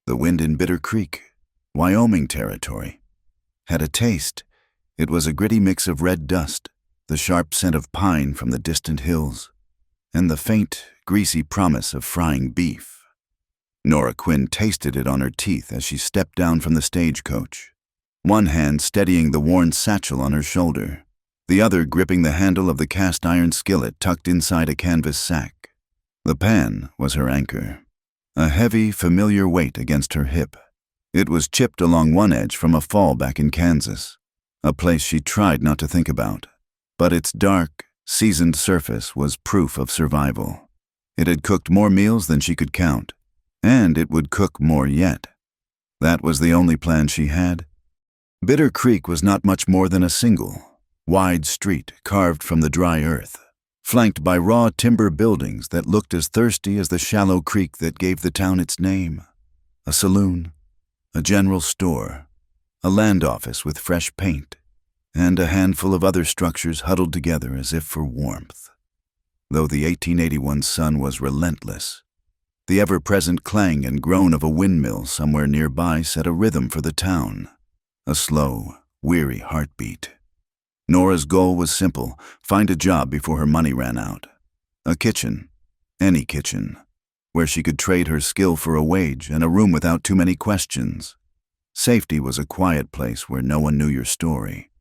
The wind in Bitter Creek, Wyoming territory, had a taste. It was a gritty mix of red dust, the sharp scent of pine from the distant hills, and the faint, greasy promise of frying beef. Nora Quinn tasted it on her teeth as she stepped down from the stagecoach, one hand steadying the worn satchel on her shoulder, the other gripping the handle of the cast-iron skillet tucked inside a canvas sack. The pan was her anchor, a heavy, familiar weight against her hip. It was chipped along one edge from a fall back in Kansas, a place she tried not to think about, but its dark, seasoned surface was proof of survival. It had cooked more meals than she could count, and it would cook more yet. That was the only plan she had. Bitter Creek was not much more than a single, wide street carved from the dry earth, flanked by raw timber buildings that looked as thirsty as the shallow creek that gave the town its name. A saloon, a general store, a land office with fresh paint, and a handful of other structures huddled together as if for warmth. Though the 1881 sun was relentless, the ever-present clang and groan of a windmill somewhere nearby set a rhythm for the town, a slow, weary heartbeat. Nora's goal was simple: find a job before her money ran out. A kitchen, any kitchen, where she could trade her skill for a wage and a room without too many questions. Safety was a quiet place where no one knew your story.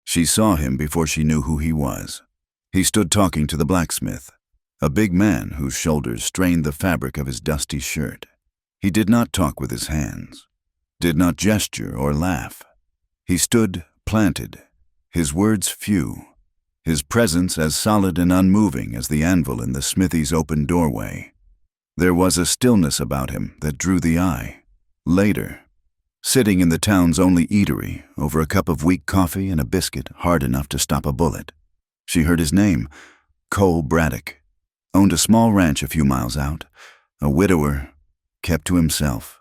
She saw him before she knew who he was. He stood talking to the blacksmith, a big man whose shoulders strained the fabric of his dusty shirt. He did not talk with his hands, did not gesture or laugh. He stood planted, his words few, his presence as solid and unmoving as the anvil in the smithy's open doorway. There was a stillness about him that drew the eye. Later, sitting in the town's only eatery over a cup of weak coffee and a biscuit hard enough to stop a bullet, she heard his name: Cole Braddock. Owned a small ranch a few miles out, a widower, kept to himself.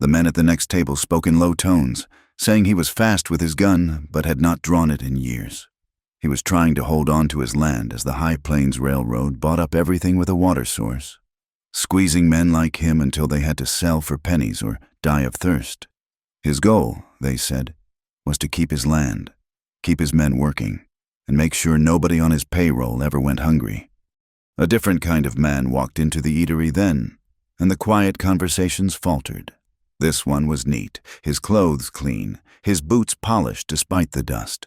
The men at the next table spoke in low tones, saying he was fast with his gun but had not drawn it in years. He was trying to hold on to his land as the High Plains Railroad bought up everything with a water source, squeezing men like him until they had to sell for pennies or die of thirst. His goal, they said, was to keep his land, keep his men working, and make sure nobody on his payroll ever went hungry. A different kind of man walked into the eatery then, and the quiet conversations faltered. This one was neat, his clothes clean, his boots polished despite the dust.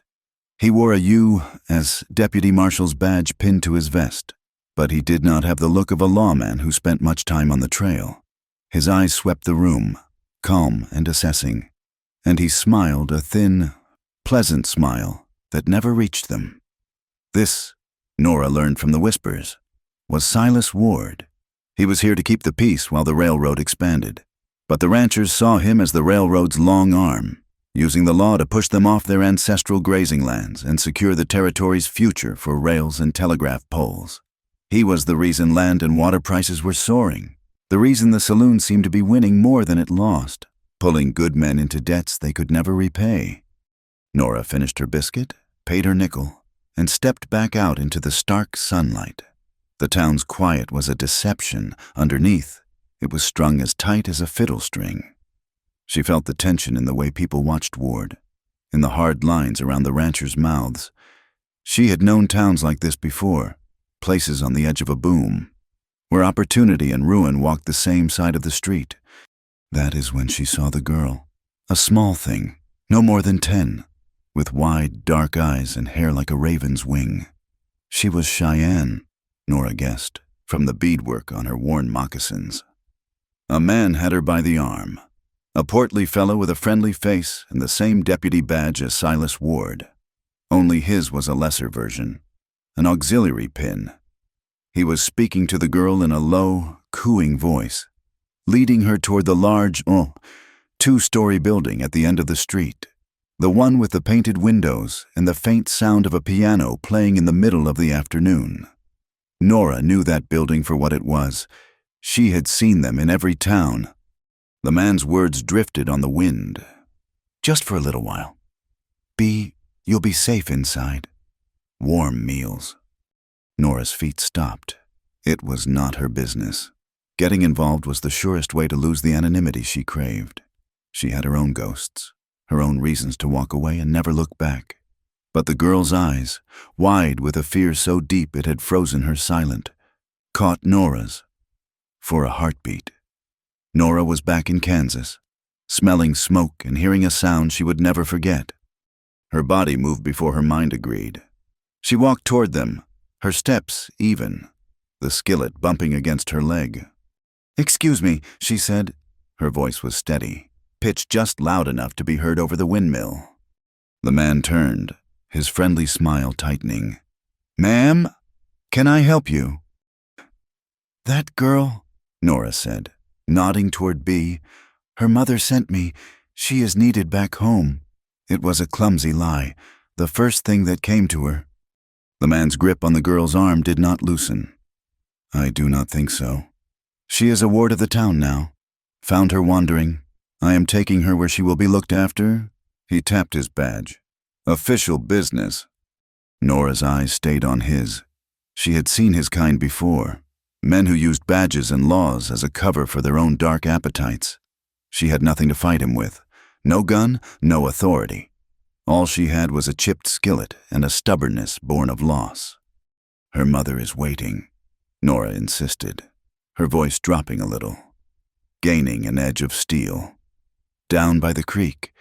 He wore a U.S. deputy marshal's badge pinned to his vest, but he did not have the look of a lawman who spent much time on the trail. His eyes swept the room, calm and assessing, and he smiled a thin, pleasant smile that never reached them. This, Nora learned from the whispers, was Silas Ward. He was here to keep the peace while the railroad expanded, but the ranchers saw him as the railroad's long arm, using the law to push them off their ancestral grazing lands and secure the territory's future for rails and telegraph poles. He was the reason land and water prices were soaring, the reason the saloon seemed to be winning more than it lost, pulling good men into debts they could never repay. Nora finished her biscuit, paid her nickel, and stepped back out into the stark sunlight. The town's quiet was a deception. Underneath, it was strung as tight as a fiddle string. She felt the tension in the way people watched Ward, in the hard lines around the ranchers' mouths. She had known towns like this before, places on the edge of a boom, where opportunity and ruin walked the same side of the street. That is when she saw the girl, a small thing, no more than 10, with wide, dark eyes and hair like a raven's wing. She was Cheyenne, Nora guessed, from the beadwork on her worn moccasins. A man had her by the arm, a portly fellow with a friendly face and the same deputy badge as Silas Ward. Only his was a lesser version, an auxiliary pin. He was speaking to the girl in a low, cooing voice, leading her toward the large, two-story building at the end of the street, the one with the painted windows and the faint sound of a piano playing in the middle of the afternoon. Nora knew that building for what it was. She had seen them in every town. The man's words drifted on the wind. Just for a little while. You'll be safe inside. Warm meals. Nora's feet stopped. It was not her business. Getting involved was the surest way to lose the anonymity she craved. She had her own ghosts, her own reasons to walk away and never look back. But the girl's eyes, wide with a fear so deep it had frozen her silent, caught Nora's for a heartbeat. Nora was back in Kansas, smelling smoke and hearing a sound she would never forget. Her body moved before her mind agreed. She walked toward them, her steps even, the skillet bumping against her leg. "Excuse me," she said. Her voice was steady, pitched just loud enough to be heard over the windmill. The man turned, his friendly smile tightening. "Ma'am, can I help you?" "That girl," Nora said, nodding toward B. "Her mother sent me. She is needed back home." It was a clumsy lie, the first thing that came to her. The man's grip on the girl's arm did not loosen. "I do not think so. She is a ward of the town now. Found her wandering. I am taking her where she will be looked after." He tapped his badge. "Official business." Nora's eyes stayed on his. She had seen his kind before, men who used badges and laws as a cover for their own dark appetites. She had nothing to fight him with. No gun, no authority. All she had was a chipped skillet and a stubbornness born of loss. "Her mother is waiting," Nora insisted, her voice dropping a little, gaining an edge of steel. "Down by the creek.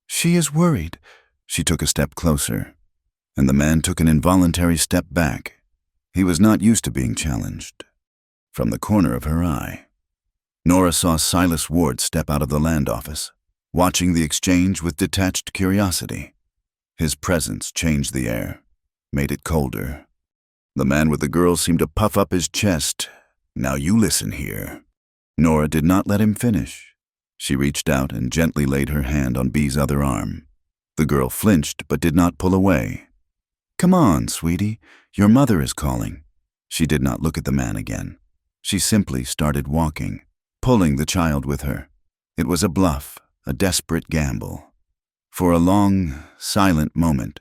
She is worried." She took a step closer, and the man took an involuntary step back. He was not used to being challenged. From the corner of her eye, Nora saw Silas Ward step out of the land office, watching the exchange with detached curiosity. His presence changed the air, made it colder. The man with the girl seemed to puff up his chest. "Now you listen here." Nora did not let him finish. She reached out and gently laid her hand on B's other arm. The girl flinched but did not pull away. "Come on, sweetie, your mother is calling." She did not look at the man again. She simply started walking, pulling the child with her. It was a bluff, a desperate gamble. For a long, silent moment,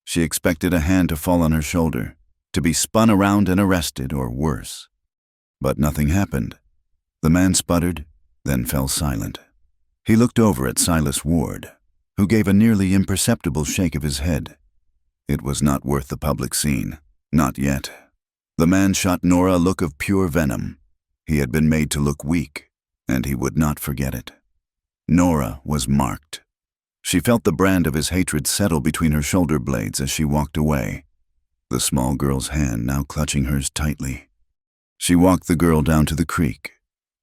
she expected a hand to fall on her shoulder, to be spun around and arrested or worse. But nothing happened. The man sputtered, then fell silent. He looked over at Silas Ward, who gave a nearly imperceptible shake of his head. It was not worth the public scene. Not yet. The man shot Nora a look of pure venom. He had been made to look weak, and he would not forget it. Nora was marked. She felt the brand of his hatred settle between her shoulder blades as she walked away, the small girl's hand now clutching hers tightly. She walked the girl down to the creek,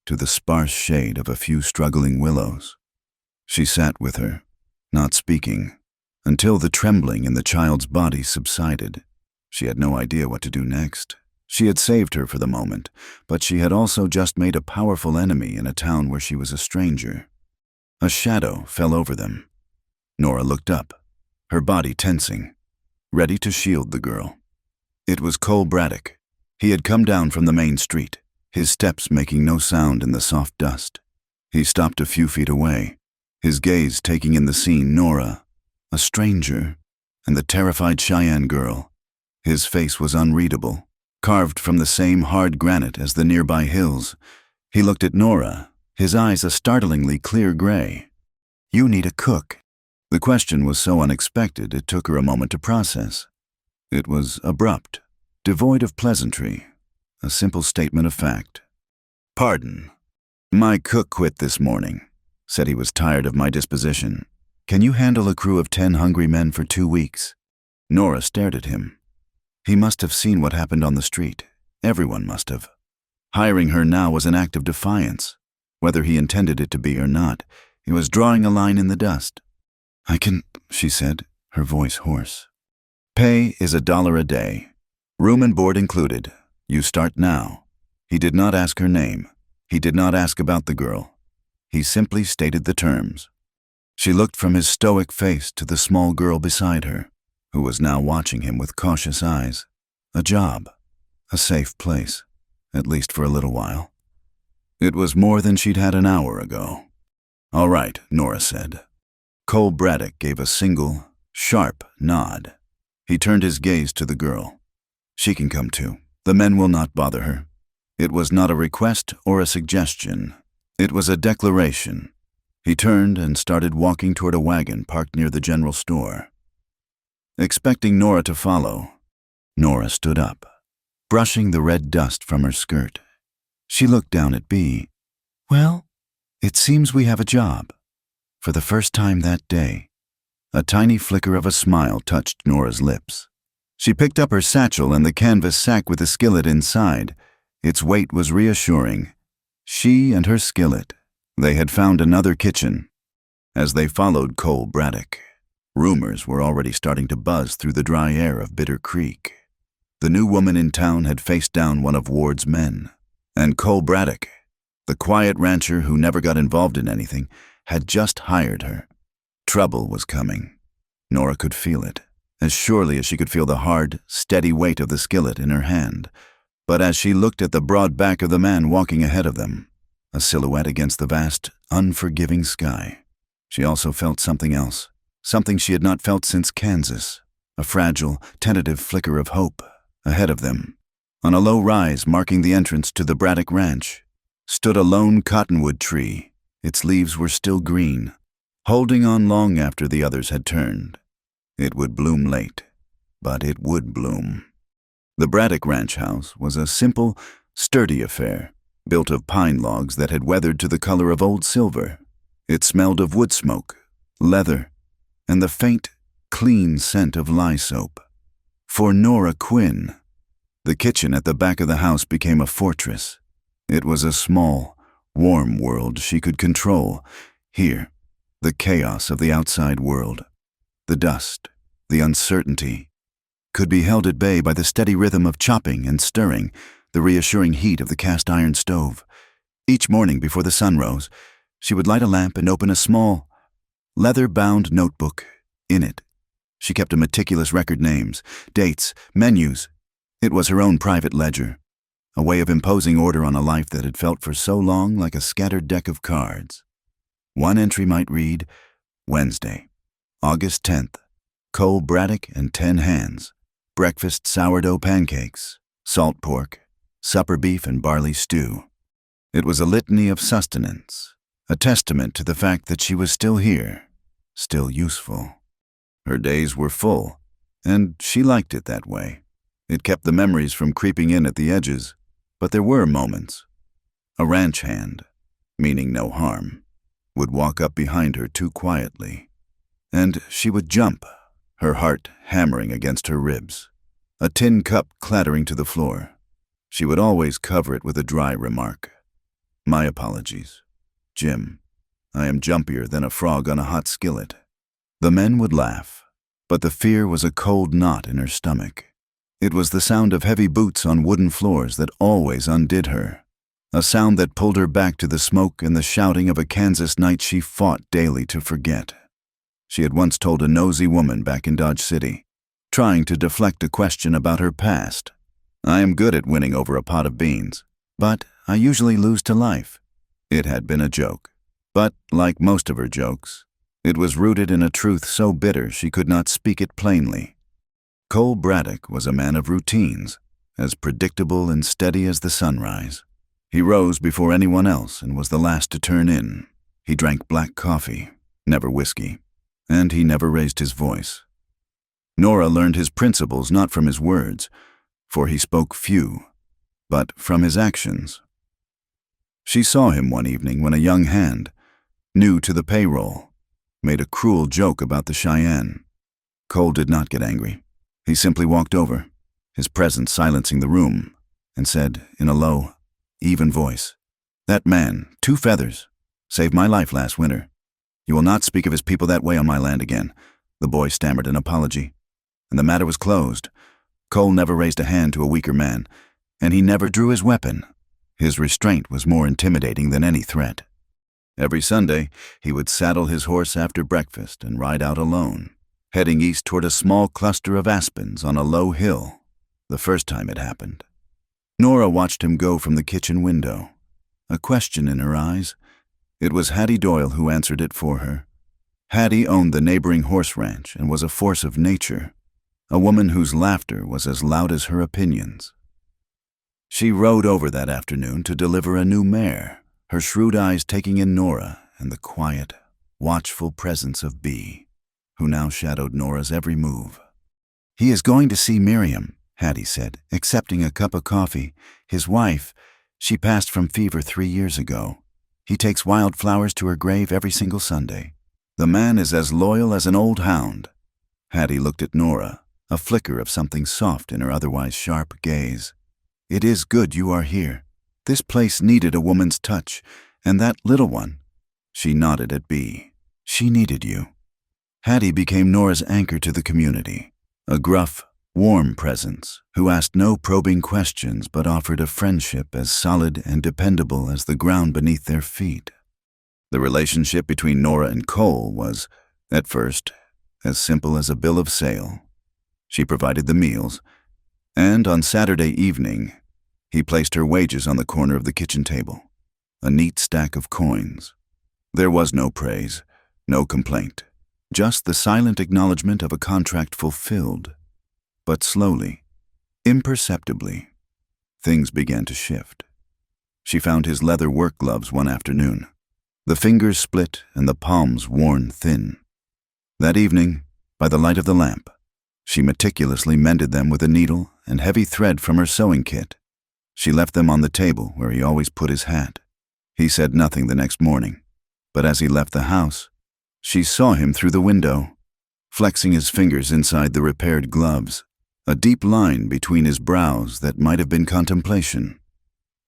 to the sparse shade of a few struggling willows. She sat with her, not speaking, until the trembling in the child's body subsided. She had no idea what to do next. She had saved her for the moment, but she had also just made a powerful enemy in a town where she was a stranger. A shadow fell over them. Nora looked up, her body tensing, ready to shield the girl. It was Cole Braddock. He had come down from the main street, his steps making no sound in the soft dust. He stopped a few feet away, his gaze taking in the scene Nora, a stranger, and the terrified Cheyenne girl. His face was unreadable, carved from the same hard granite as the nearby hills. He looked at Nora, his eyes a startlingly clear gray. "You need a cook." The question was so unexpected it took her a moment to process. It was abrupt, devoid of pleasantry, a simple statement of fact. "Pardon. My cook quit this morning. Said he was tired of my disposition. Can you handle a crew of 10 hungry men for 2 weeks?" Nora stared at him. He must have seen what happened on the street. Everyone must have. Hiring her now was an act of defiance. Whether he intended it to be or not, he was drawing a line in the dust. "I can," she said, her voice hoarse. "Pay is $1 a day. Room and board included. You start now." He did not ask her name. He did not ask about the girl. He simply stated the terms. She looked from his stoic face to the small girl beside her, who was now watching him with cautious eyes. A job. A safe place, at least for a little while. It was more than she'd had an hour ago. "All right," Nora said. Cole Braddock gave a single, sharp nod. He turned his gaze to the girl. "She can come too. The men will not bother her. It was not a request or a suggestion. It was a declaration. He turned and started walking toward a wagon parked near the general store. Expecting Nora to follow, Nora stood up, brushing the red dust from her skirt. She looked down at Bea. "Well, it seems we have a job." For the first time that day, a tiny flicker of a smile touched Nora's lips. She picked up her satchel and the canvas sack with the skillet inside. Its weight was reassuring. She and her skillet, they had found another kitchen. As they followed Cole Braddock, rumors were already starting to buzz through the dry air of Bitter Creek. The new woman in town had faced down one of Ward's men, and Cole Braddock, the quiet rancher who never got involved in anything, had just hired her. Trouble was coming. Nora could feel it, as surely as she could feel the hard, steady weight of the skillet in her hand. But as she looked at the broad back of the man walking ahead of them, a silhouette against the vast, unforgiving sky, she also felt something else, something she had not felt since Kansas, a fragile, tentative flicker of hope. Ahead of them, on a low rise marking the entrance to the Braddock Ranch, stood a lone cottonwood tree. Its leaves were still green, holding on long after the others had turned. It would bloom late, but it would bloom. The Braddock Ranch house was a simple, sturdy affair, built of pine logs that had weathered to the color of old silver. It smelled of wood smoke, leather, and the faint, clean scent of lye soap. For Nora Quinn, the kitchen at the back of the house became a fortress. It was a small, warm world she could control. Here, the chaos of the outside world, the dust, the uncertainty, could be held at bay by the steady rhythm of chopping and stirring, the reassuring heat of the cast-iron stove. Each morning before the sun rose, she would light a lamp and open a small, leather-bound notebook. In it, she kept a meticulous record: names, dates, menus. It was her own private ledger, a way of imposing order on a life that had felt for so long like a scattered deck of cards. One entry might read, Wednesday, August 10th, Cole Braddock and 10 hands, breakfast sourdough pancakes, salt pork, supper beef and barley stew. It was a litany of sustenance, a testament to the fact that she was still here, still useful. Her days were full, and she liked it that way. It kept the memories from creeping in at the edges, but there were moments. A ranch hand, meaning no harm, would walk up behind her too quietly, and she would jump, her heart hammering against her ribs, a tin cup clattering to the floor. She would always cover it with a dry remark. "My apologies. Jim, I am jumpier than a frog on a hot skillet." The men would laugh, but the fear was a cold knot in her stomach. It was the sound of heavy boots on wooden floors that always undid her, a sound that pulled her back to the smoke and the shouting of a Kansas night she fought daily to forget. She had once told a nosy woman back in Dodge City, trying to deflect a question about her past, "I am good at winning over a pot of beans, but I usually lose to life." It had been a joke, but like most of her jokes, it was rooted in a truth so bitter she could not speak it plainly. Cole Braddock was a man of routines, as predictable and steady as the sunrise. He rose before anyone else and was the last to turn in. He drank black coffee, never whiskey, and he never raised his voice. Nora learned his principles not from his words, for he spoke few, but from his actions. She saw him one evening when a young hand, new to the payroll, made a cruel joke about the Cheyenne. Cole did not get angry. He simply walked over, his presence silencing the room, and said in a low, even voice, "That man, 2 feathers, saved my life last winter. You will not speak of his people that way on my land again." The boy stammered an apology, and the matter was closed. Cole never raised a hand to a weaker man, and he never drew his weapon. His restraint was more intimidating than any threat. Every Sunday, he would saddle his horse after breakfast and ride out alone, heading east toward a small cluster of aspens on a low hill, the first time it happened. Nora watched him go from the kitchen window, a question in her eyes. It was Hattie Doyle who answered it for her. Hattie owned the neighboring horse ranch and was a force of nature, a woman whose laughter was as loud as her opinions. She rode over that afternoon to deliver a new mare, her shrewd eyes taking in Nora and the quiet, watchful presence of Bee, who now shadowed Nora's every move. "He is going to see Miriam," Hattie said, accepting a cup of coffee. "His wife, she passed from fever 3 years ago. He takes wildflowers to her grave every single Sunday. The man is as loyal as an old hound." Hattie looked at Nora, a flicker of something soft in her otherwise sharp gaze. "It is good you are here. This place needed a woman's touch, and that little one." She nodded at Bee. "She needed you." Hattie became Nora's anchor to the community, a gruff, warm presence who asked no probing questions but offered a friendship as solid and dependable as the ground beneath their feet. The relationship between Nora and Cole was, at first, as simple as a bill of sale. She provided the meals, and on Saturday evening, he placed her wages on the corner of the kitchen table, a neat stack of coins. There was no praise, no complaint, just the silent acknowledgement of a contract fulfilled. But slowly, imperceptibly, things began to shift. She found his leather work gloves one afternoon, the fingers split and the palms worn thin. That evening, by the light of the lamp, she meticulously mended them with a needle and heavy thread from her sewing kit. She left them on the table where he always put his hat. He said nothing the next morning, but as he left the house, she saw him through the window, flexing his fingers inside the repaired gloves, a deep line between his brows that might have been contemplation.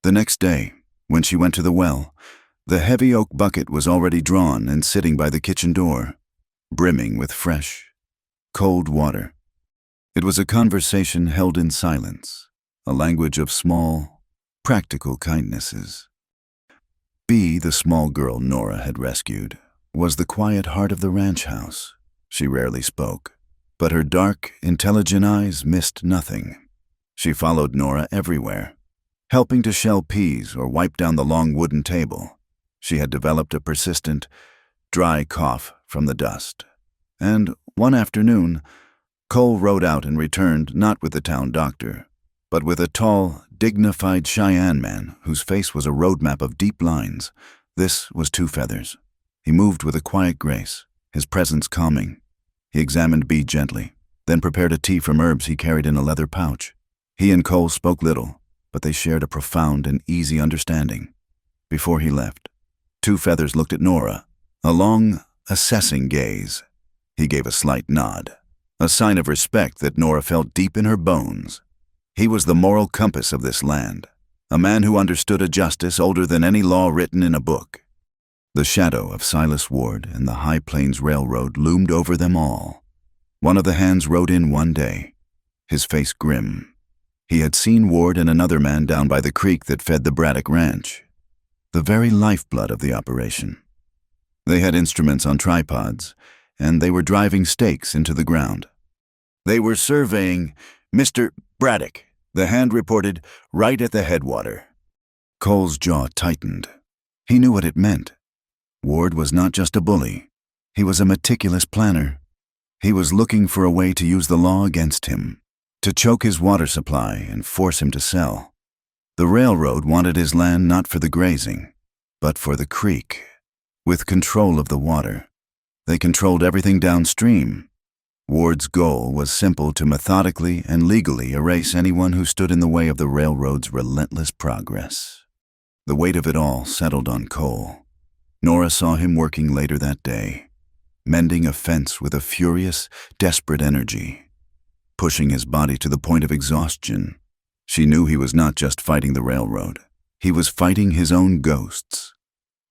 The next day, when she went to the well, the heavy oak bucket was already drawn and sitting by the kitchen door, brimming with fresh, cold water. It was a conversation held in silence, a language of small, practical kindnesses. Bee, the small girl Nora had rescued, was the quiet heart of the ranch house. She rarely spoke, but her dark, intelligent eyes missed nothing. She followed Nora everywhere, helping to shell peas or wipe down the long wooden table. She had developed a persistent, dry cough from the dust. And one afternoon, Cole rode out and returned not with the town doctor, but with a tall, dignified Cheyenne man whose face was a roadmap of deep lines. This was Two Feathers. He moved with a quiet grace, his presence calming. He examined Bee gently, then prepared a tea from herbs he carried in a leather pouch. He and Cole spoke little, but they shared a profound and easy understanding. Before he left, Two Feathers looked at Nora, a long, assessing gaze. He gave a slight nod, a sign of respect that Nora felt deep in her bones. He was the moral compass of this land, a man who understood a justice older than any law written in a book. The shadow of Silas Ward and the High Plains Railroad loomed over them all. One of the hands rode in one day, his face grim. He had seen Ward and another man down by the creek that fed the Braddock Ranch, the very lifeblood of the operation. They had instruments on tripods, and they were driving stakes into the ground. "They were surveying Mr. Braddock," the hand reported, "right at the headwater." Cole's jaw tightened. He knew what it meant. Ward was not just a bully. He was a meticulous planner. He was looking for a way to use the law against him, to choke his water supply and force him to sell. The railroad wanted his land not for the grazing, but for the creek, with control of the water. They controlled everything downstream. Ward's goal was simple: to methodically and legally erase anyone who stood in the way of the railroad's relentless progress. The weight of it all settled on Cole. Nora saw him working later that day, mending a fence with a furious, desperate energy, pushing his body to the point of exhaustion. She knew he was not just fighting the railroad. He was fighting his own ghosts.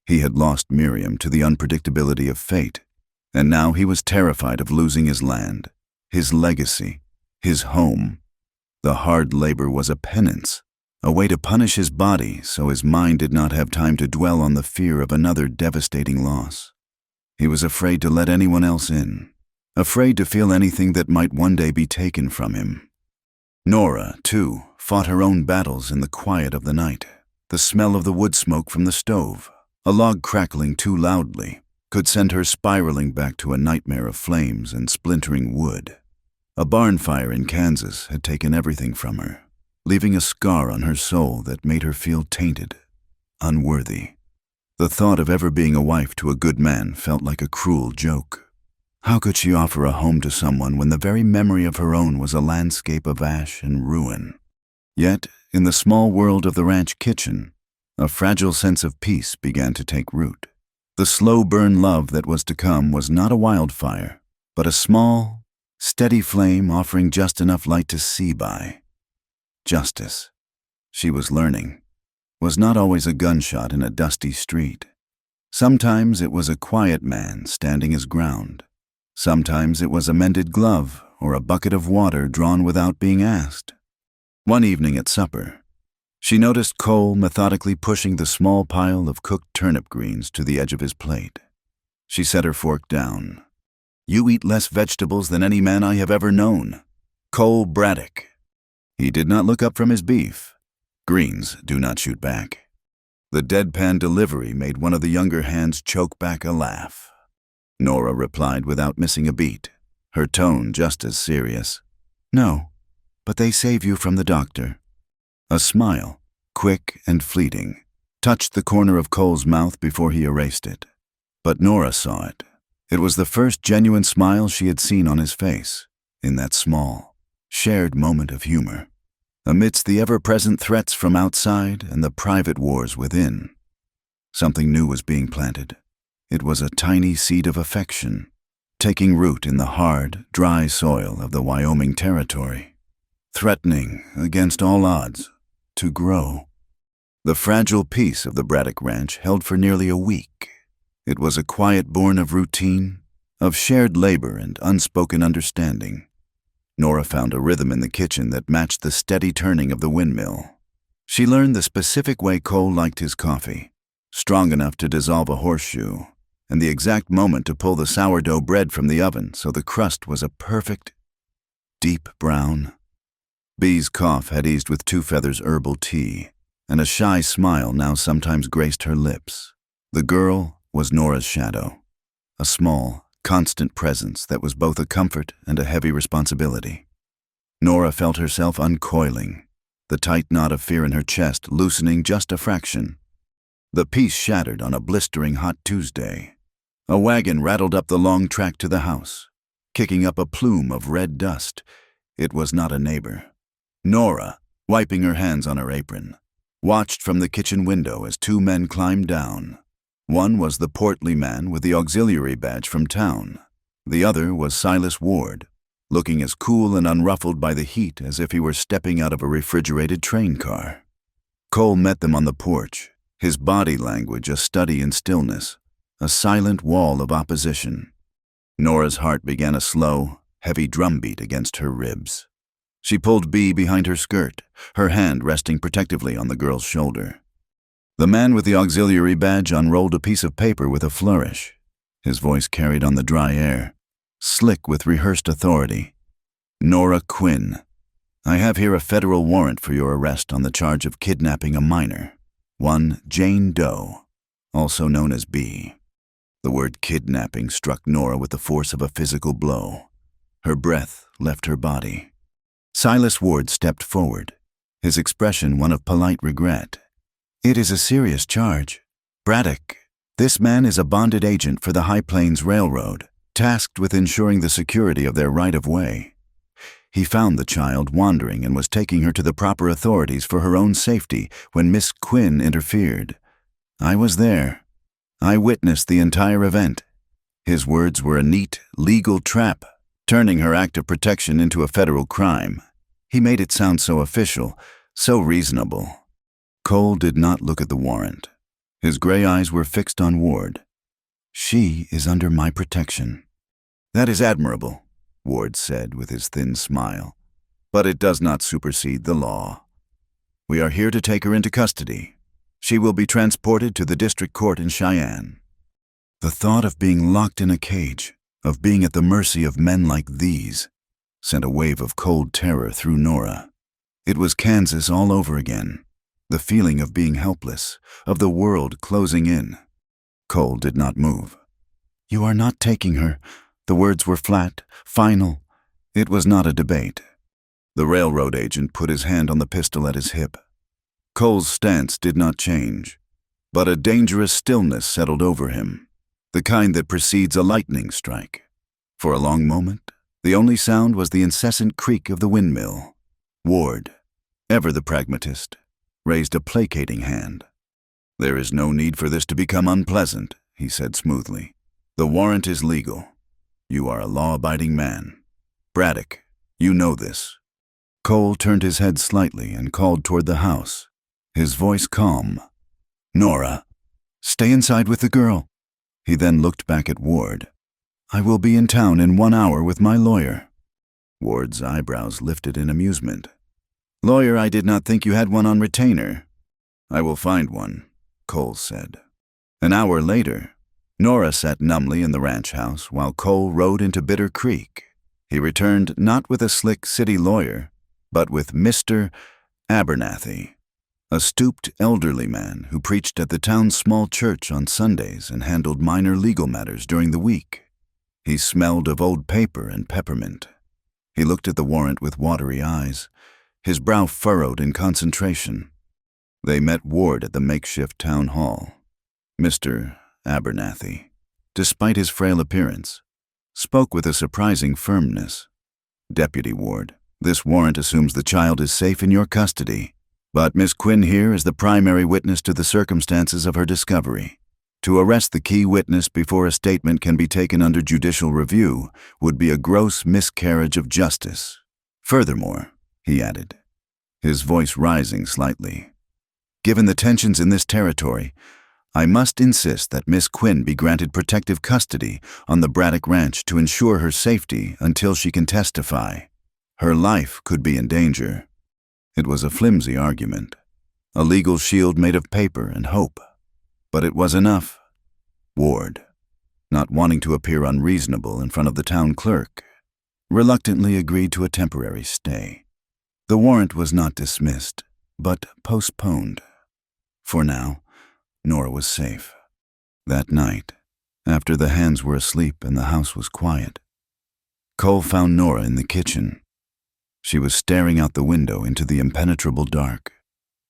He had lost Miriam to the unpredictability of fate, and now he was terrified of losing his land, his legacy, his home. The hard labor was a penance, a way to punish his body so his mind did not have time to dwell on the fear of another devastating loss. He was afraid to let anyone else in, afraid to feel anything that might one day be taken from him. Nora, too, fought her own battles in the quiet of the night. The smell of the wood smoke from the stove, a log crackling too loudly, could send her spiraling back to a nightmare of flames and splintering wood. A barn fire in Kansas had taken everything from her. leaving a scar on her soul that made her feel tainted, unworthy. The thought of ever being a wife to a good man felt like a cruel joke. How could she offer a home to someone when the very memory of her own was a landscape of ash and ruin? Yet, in the small world of the ranch kitchen, a fragile sense of peace began to take root. The slow-burn love that was to come was not a wildfire, but a small, steady flame offering just enough light to see by. Justice, she was learning, was not always a gunshot in a dusty street. Sometimes it was a quiet man standing his ground. Sometimes it was a mended glove or a bucket of water drawn without being asked. One evening at supper, she noticed Cole methodically pushing the small pile of cooked turnip greens to the edge of his plate. She set her fork down. "You eat less vegetables than any man I have ever known. Cole Braddock." He did not look up from his beef. Greens do not shoot back. The deadpan delivery made one of the younger hands choke back a laugh. Nora replied without missing a beat, her tone just as serious. "No, but they save you from the doctor." A smile, quick and fleeting, touched the corner of Cole's mouth before he erased it. But Nora saw it. It was the first genuine smile she had seen on his face, in that small, shared moment of humor. Amidst the ever-present threats from outside and the private wars within, something new was being planted. It was a tiny seed of affection, taking root in the hard, dry soil of the Wyoming Territory, threatening, against all odds, to grow. The fragile peace of the Braddock Ranch held for nearly a week. It was a quiet born of routine, of shared labor and unspoken understanding. Nora found a rhythm in the kitchen that matched the steady turning of the windmill. She learned the specific way Cole liked his coffee, strong enough to dissolve a horseshoe, and the exact moment to pull the sourdough bread from the oven so the crust was a perfect, deep brown. Bee's cough had eased with Two Feathers' herbal tea, and a shy smile now sometimes graced her lips. The girl was Nora's shadow, a small, constant presence that was both a comfort and a heavy responsibility. Nora felt herself uncoiling, the tight knot of fear in her chest loosening just a fraction. The peace shattered on a blistering hot Tuesday. A wagon rattled up the long track to the house, kicking up a plume of red dust. It was not a neighbor. Nora, wiping her hands on her apron, watched from the kitchen window as two men climbed down. One was the portly man with the auxiliary badge from town. The other was Silas Ward, looking as cool and unruffled by the heat as if he were stepping out of a refrigerated train car. Cole met them on the porch, his body language a study in stillness, a silent wall of opposition. Nora's heart began a slow, heavy drumbeat against her ribs. She pulled Bee behind her skirt, her hand resting protectively on the girl's shoulder. The man with the auxiliary badge unrolled a piece of paper with a flourish. His voice carried on the dry air, slick with rehearsed authority. "Nora Quinn, I have here a federal warrant for your arrest on the charge of kidnapping a minor, one Jane Doe, also known as Bee." The word kidnapping struck Nora with the force of a physical blow. Her breath left her body. Silas Ward stepped forward, his expression one of polite regret. "It is a serious charge. Braddock, this man is a bonded agent for the High Plains Railroad, tasked with ensuring the security of their right-of-way. He found the child wandering and was taking her to the proper authorities for her own safety when Miss Quinn interfered. I was there. I witnessed the entire event." His words were a neat, legal trap, turning her act of protection into a federal crime. He made it sound so official, so reasonable. Cole did not look at the warrant. His gray eyes were fixed on Ward. "She is under my protection." "That is admirable," Ward said with his thin smile, "but it does not supersede the law. We are here to take her into custody. She will be transported to the district court in Cheyenne." The thought of being locked in a cage, of being at the mercy of men like these, sent a wave of cold terror through Nora. It was Kansas all over again, the feeling of being helpless, of the world closing in. Cole did not move. "You are not taking her." The words were flat, final. It was not a debate. The railroad agent put his hand on the pistol at his hip. Cole's stance did not change, but a dangerous stillness settled over him, the kind that precedes a lightning strike. For a long moment, the only sound was the incessant creak of the windmill. Ward, ever the pragmatist, raised a placating hand. "There is no need for this to become unpleasant," he said smoothly. "The warrant is legal. You are a law-abiding man. Braddock, you know this." Cole turned his head slightly and called toward the house, his voice calm. "Nora, stay inside with the girl." He then looked back at Ward. "I will be in town in 1 hour with my lawyer." Ward's eyebrows lifted in amusement. "Lawyer, I did not think you had one on retainer." "I will find one," Cole said. An hour later, Nora sat numbly in the ranch house while Cole rode into Bitter Creek. He returned not with a slick city lawyer, but with Mr. Abernathy, a stooped elderly man who preached at the town's small church on Sundays and handled minor legal matters during the week. He smelled of old paper and peppermint. He looked at the warrant with watery eyes, his brow furrowed in concentration. They met Ward at the makeshift town hall. Mr. Abernathy, despite his frail appearance, spoke with a surprising firmness. "Deputy Ward, this warrant assumes the child is safe in your custody, but Miss Quinn here is the primary witness to the circumstances of her discovery. To arrest the key witness before a statement can be taken under judicial review would be a gross miscarriage of justice. Furthermore," he added, his voice rising slightly, "given the tensions in this territory, I must insist that Miss Quinn be granted protective custody on the Braddock Ranch to ensure her safety until she can testify. Her life could be in danger." It was a flimsy argument, a legal shield made of paper and hope. But it was enough. Ward, not wanting to appear unreasonable in front of the town clerk, reluctantly agreed to a temporary stay. The warrant was not dismissed, but postponed. For now, Nora was safe. That night, after the hands were asleep and the house was quiet, Cole found Nora in the kitchen. She was staring out the window into the impenetrable dark,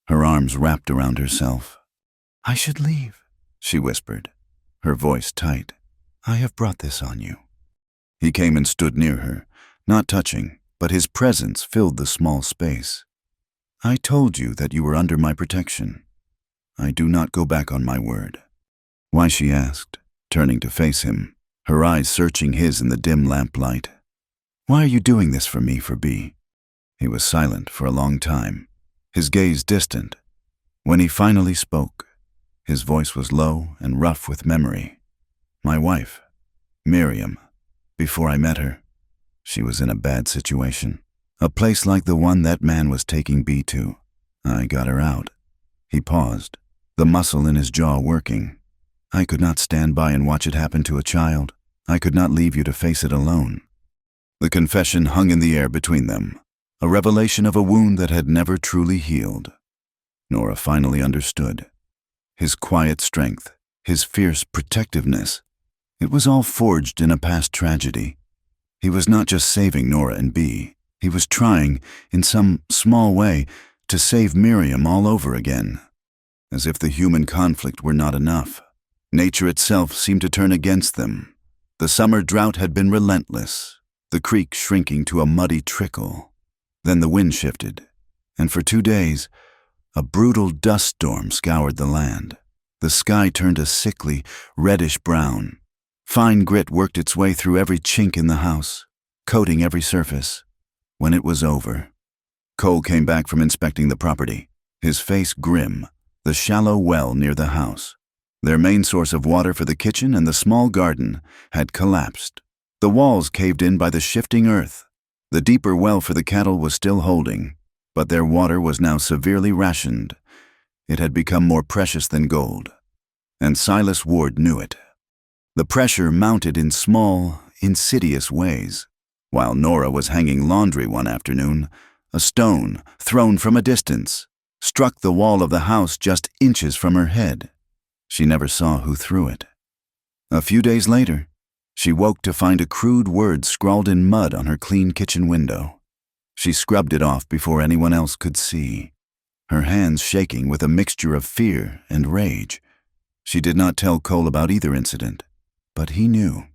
her arms wrapped around herself. "I should leave," she whispered, her voice tight. "I have brought this on you." He came and stood near her, not touching, but his presence filled the small space. "I told you that you were under my protection. I do not go back on my word." "Why?" she asked, turning to face him, her eyes searching his in the dim lamplight. "Why are you doing this for me, for B?" He was silent for a long time, his gaze distant. When he finally spoke, his voice was low and rough with memory. "My wife, Miriam, before I met her, she was in a bad situation. A place like the one that man was taking B to. I got her out." He paused, the muscle in his jaw working. "I could not stand by and watch it happen to a child. I could not leave you to face it alone." The confession hung in the air between them, a revelation of a wound that had never truly healed. Nora finally understood. His quiet strength, his fierce protectiveness, it was all forged in a past tragedy. He was not just saving Nora and B. He was trying, in some small way, to save Miriam all over again. As if the human conflict were not enough, nature itself seemed to turn against them. The summer drought had been relentless, the creek shrinking to a muddy trickle. Then the wind shifted, and for 2 days, a brutal dust storm scoured the land. The sky turned a sickly, reddish-brown. Fine grit worked its way through every chink in the house, coating every surface. When it was over, Cole came back from inspecting the property, his face grim, the shallow well near the house. Their main source of water for the kitchen and the small garden had collapsed. The walls caved in by the shifting earth. The deeper well for the cattle was still holding, but their water was now severely rationed. It had become more precious than gold, and Silas Ward knew it. The pressure mounted in small, insidious ways. While Nora was hanging laundry one afternoon, a stone, thrown from a distance, struck the wall of the house just inches from her head. She never saw who threw it. A few days later, she woke to find a crude word scrawled in mud on her clean kitchen window. She scrubbed it off before anyone else could see, her hands shaking with a mixture of fear and rage. She did not tell Cole about either incident, but he knew.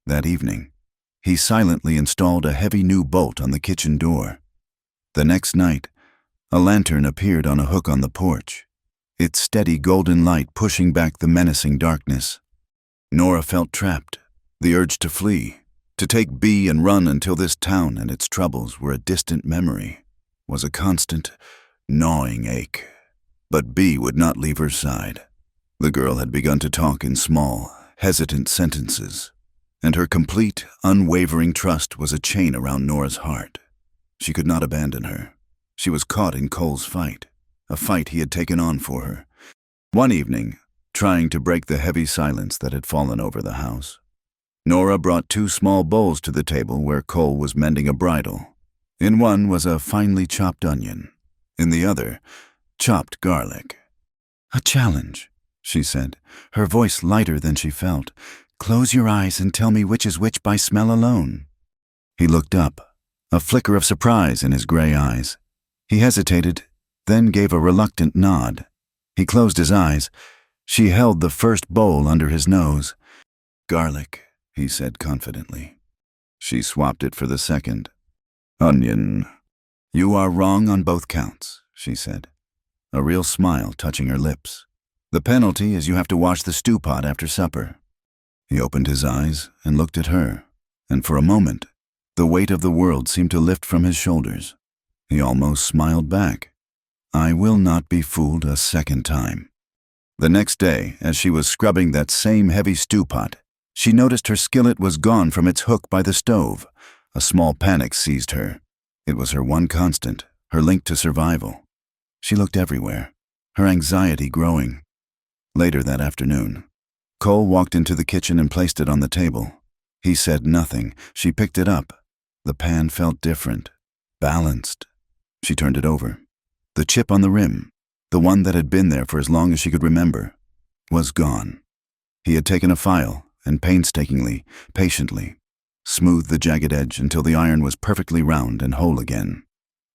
That evening, he silently installed a heavy new bolt on the kitchen door. The next night, a lantern appeared on a hook on the porch, its steady golden light pushing back the menacing darkness. Nora felt trapped, the urge to flee, to take Bee and run until this town and its troubles were a distant memory, was a constant, gnawing ache. But Bee would not leave her side. The girl had begun to talk in small, hesitant sentences, and her complete, unwavering trust was a chain around Nora's heart. She could not abandon her. She was caught in Cole's fight, a fight he had taken on for her. One evening, trying to break the heavy silence that had fallen over the house, Nora brought 2 small bowls to the table where Cole was mending a bridle. In one was a finely chopped onion. In the other, chopped garlic. "A challenge," she said, her voice lighter than she felt. "Close your eyes and tell me which is which by smell alone." He looked up, a flicker of surprise in his gray eyes. He hesitated, then gave a reluctant nod. He closed his eyes. She held the first bowl under his nose. "Garlic," he said confidently. She swapped it for the second. "Onion." "You are wrong on both counts," she said, a real smile touching her lips. "The penalty is you have to wash the stew pot after supper." He opened his eyes and looked at her, and for a moment, the weight of the world seemed to lift from his shoulders. He almost smiled back. "I will not be fooled a second time." The next day, as she was scrubbing that same heavy stew pot, she noticed her skillet was gone from its hook by the stove. A small panic seized her. It was her one constant, her link to survival. She looked everywhere, her anxiety growing. Later that afternoon, Cole walked into the kitchen and placed it on the table. He said nothing. She picked it up. The pan felt different, balanced. She turned it over. The chip on the rim, the one that had been there for as long as she could remember, was gone. He had taken a file and painstakingly, patiently, smoothed the jagged edge until the iron was perfectly round and whole again.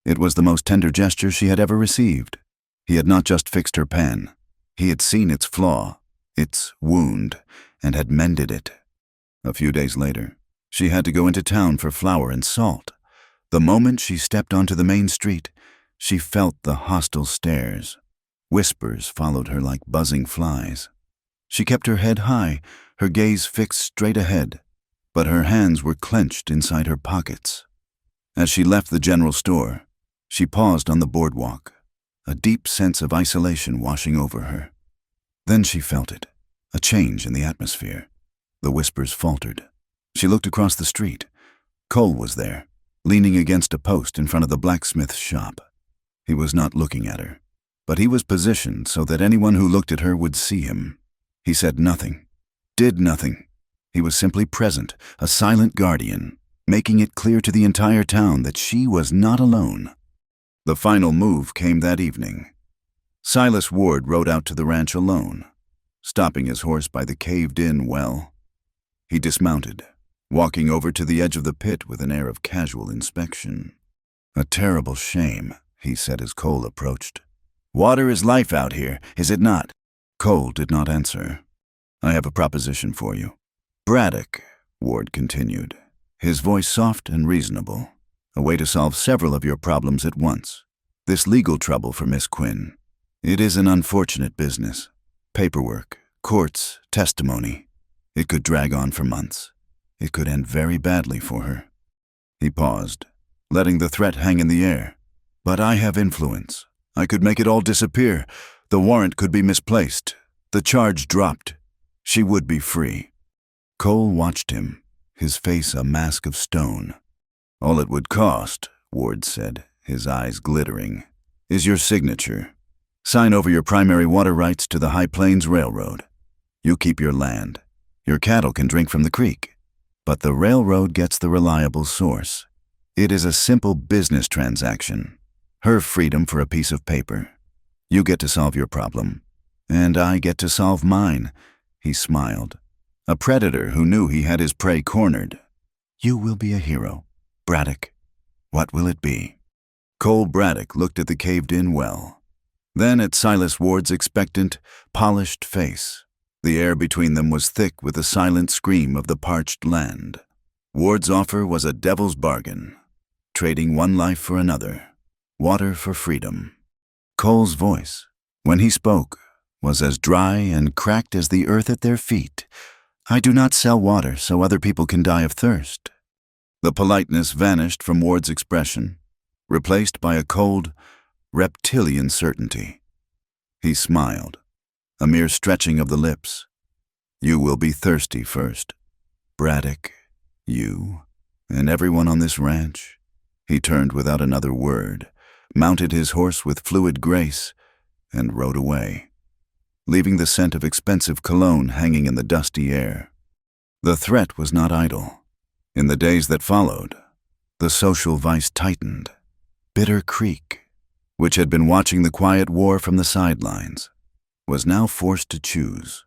It was the most tender gesture she had ever received. He had not just fixed her pan. He had seen its flaw, its wound, and had mended it. A few days later, she had to go into town for flour and salt. The moment she stepped onto the main street, she felt the hostile stares. Whispers followed her like buzzing flies. She kept her head high, her gaze fixed straight ahead, but her hands were clenched inside her pockets. As she left the general store, she paused on the boardwalk, a deep sense of isolation washing over her. Then she felt it, a change in the atmosphere. The whispers faltered. She looked across the street. Cole was there, leaning against a post in front of the blacksmith's shop. He was not looking at her, but he was positioned so that anyone who looked at her would see him. He said nothing, did nothing. He was simply present, a silent guardian, making it clear to the entire town that she was not alone. The final move came that evening. Silas Ward rode out to the ranch alone, stopping his horse by the caved-in well. He dismounted, walking over to the edge of the pit with an air of casual inspection. "A terrible shame," he said as Cole approached. "Water is life out here, is it not?" Cole did not answer. "I have a proposition for you." "Braddock," Ward continued, his voice soft and reasonable. "A way to solve several of your problems at once. This legal trouble for Miss Quinn. It is an unfortunate business. Paperwork, courts, testimony. It could drag on for months. It could end very badly for her." He paused, letting the threat hang in the air. "But I have influence. I could make it all disappear. The warrant could be misplaced. The charge dropped. She would be free." Cole watched him, his face a mask of stone. "All it would cost," Ward said, his eyes glittering, "is your signature. Sign over your primary water rights to the High Plains Railroad. You keep your land. Your cattle can drink from the creek. But the railroad gets the reliable source. It is a simple business transaction. Her freedom for a piece of paper. You get to solve your problem, and I get to solve mine." He smiled, a predator who knew he had his prey cornered. "You will be a hero, Braddock." What will it be? Cole Braddock looked at the caved-in well, then at Silas Ward's expectant, polished face. The air between them was thick with the silent scream of the parched land. Ward's offer was a devil's bargain, trading one life for another, water for freedom. Cole's voice, when he spoke, was as dry and cracked as the earth at their feet. I do not sell water so other people can die of thirst. The politeness vanished from Ward's expression, replaced by a cold, reptilian certainty. He smiled, a mere stretching of the lips. You will be thirsty first, Braddock, you, and everyone on this ranch. He turned without another word, mounted his horse with fluid grace, and rode away, leaving the scent of expensive cologne hanging in the dusty air. The threat was not idle. In the days that followed, the social vice tightened. Bitter Creek, which had been watching the quiet war from the sidelines, was now forced to choose.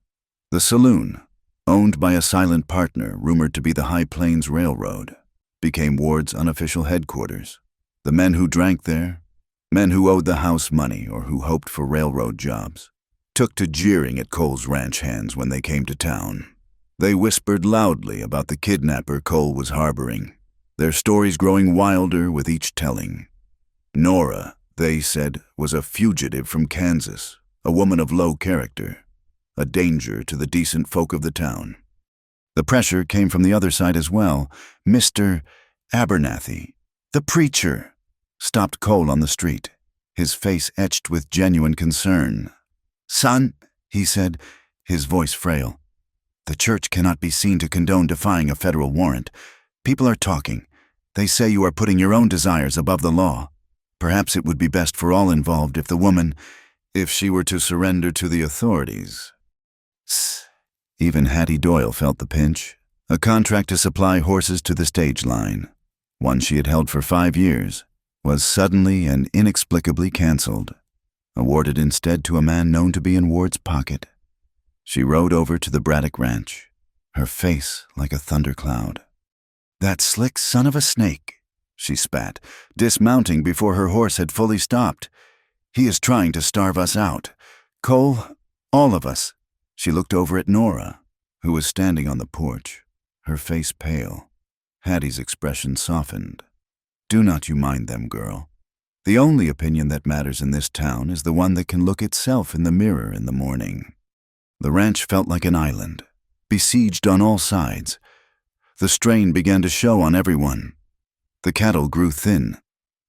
The saloon, owned by a silent partner rumored to be the High Plains Railroad, became Ward's unofficial headquarters. The men who drank there, men who owed the house money or who hoped for railroad jobs, took to jeering at Cole's ranch hands when they came to town. They whispered loudly about the kidnapper Cole was harboring, their stories growing wilder with each telling. Nora, they said, was a fugitive from Kansas, a woman of low character, a danger to the decent folk of the town. The pressure came from the other side as well. Mr. Abernathy, the preacher, stopped Cole on the street, his face etched with genuine concern. Son, he said, his voice frail, the church cannot be seen to condone defying a federal warrant. People are talking. They say you are putting your own desires above the law. Perhaps it would be best for all involved if the woman, if she were to surrender to the authorities. Even Hattie Doyle felt the pinch. A contract to supply horses to the stage line, one she had held for 5 years, was suddenly and inexplicably canceled, awarded instead to a man known to be in Ward's pocket. She rode over to the Braddock Ranch, her face like a thundercloud. That slick son of a snake, she spat, dismounting before her horse had fully stopped. He is trying to starve us out. Cole, all of us. She looked over at Nora, who was standing on the porch, her face pale. Hattie's expression softened. Do not you mind them, girl. The only opinion that matters in this town is the one that can look itself in the mirror in the morning. The ranch felt like an island, besieged on all sides. The strain began to show on everyone. The cattle grew thin,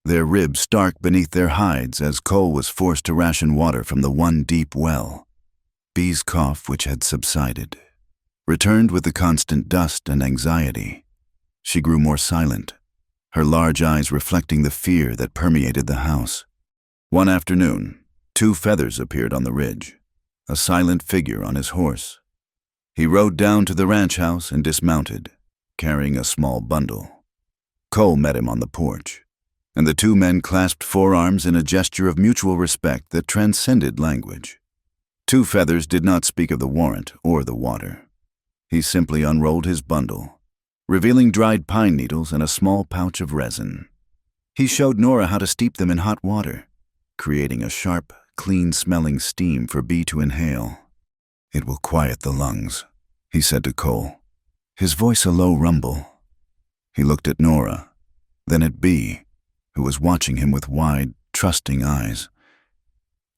their ribs stark beneath their hides as Cole was forced to ration water from the one deep well. Bee's cough, which had subsided, returned with the constant dust and anxiety. She grew more silent, her large eyes reflecting the fear that permeated the house. One afternoon, 2 feathers appeared on the ridge, a silent figure on his horse. He rode down to the ranch house and dismounted, carrying a small bundle. Cole met him on the porch, and the 2 men clasped forearms in a gesture of mutual respect that transcended language. 2 feathers did not speak of the warrant or the water. He simply unrolled his bundle, revealing dried pine needles and a small pouch of resin. He showed Nora how to steep them in hot water, creating a sharp, clean-smelling steam for Bee to inhale. It will quiet the lungs, he said to Cole, his voice a low rumble. He looked at Nora, then at Bee, who was watching him with wide, trusting eyes.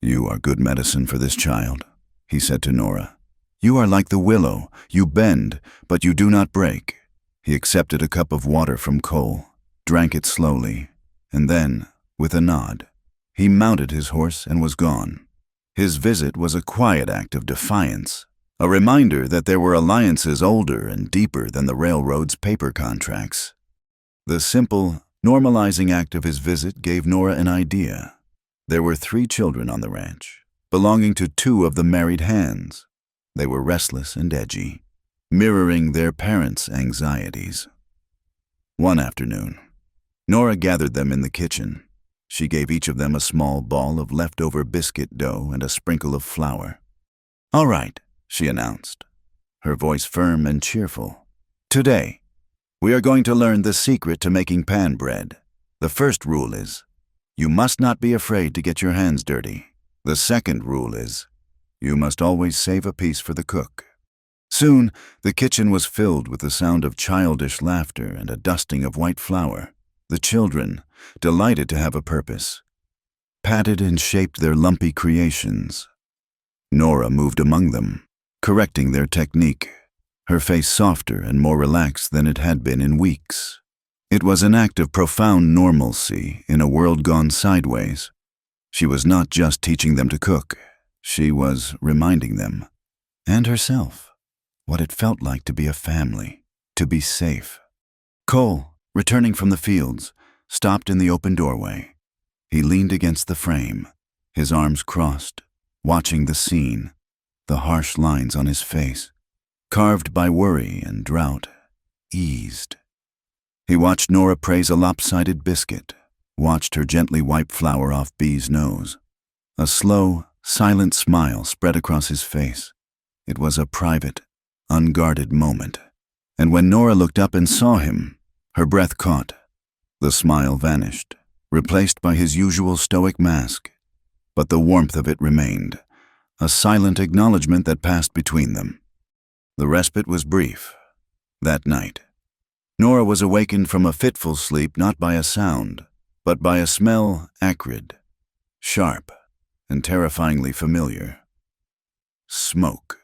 You are good medicine for this child, he said to Nora. You are like the willow, you bend, but you do not break. He accepted a cup of water from Cole, drank it slowly, and then, with a nod, he mounted his horse and was gone. His visit was a quiet act of defiance, a reminder that there were alliances older and deeper than the railroad's paper contracts. The simple, normalizing act of his visit gave Nora an idea. There were 3 children on the ranch, belonging to 2 of the married hands. They were restless and edgy, mirroring their parents' anxieties. One afternoon, Nora gathered them in the kitchen. She gave each of them a small ball of leftover biscuit dough and a sprinkle of flour. All right, she announced, her voice firm and cheerful. Today, we are going to learn the secret to making pan bread. The first rule is, you must not be afraid to get your hands dirty. The second rule is, you must always save a piece for the cook. Soon, the kitchen was filled with the sound of childish laughter and a dusting of white flour. The children, delighted to have a purpose, patted and shaped their lumpy creations. Nora moved among them, correcting their technique, her face softer and more relaxed than it had been in weeks. It was an act of profound normalcy in a world gone sideways. She was not just teaching them to cook, she was reminding them, and herself, what it felt like to be a family, to be safe. Cole, returning from the fields, stopped in the open doorway. He leaned against the frame, his arms crossed, watching the scene, the harsh lines on his face, carved by worry and drought, eased. He watched Nora praise a lopsided biscuit, watched her gently wipe flour off Bee's nose. A slow, silent smile spread across his face. It was a private, unguarded moment. And when Nora looked up and saw him, her breath caught. The smile vanished, replaced by his usual stoic mask. But the warmth of it remained, a silent acknowledgement that passed between them. The respite was brief. That night, Nora was awakened from a fitful sleep not by a sound, but by a smell acrid, sharp, and terrifyingly familiar. Smoke.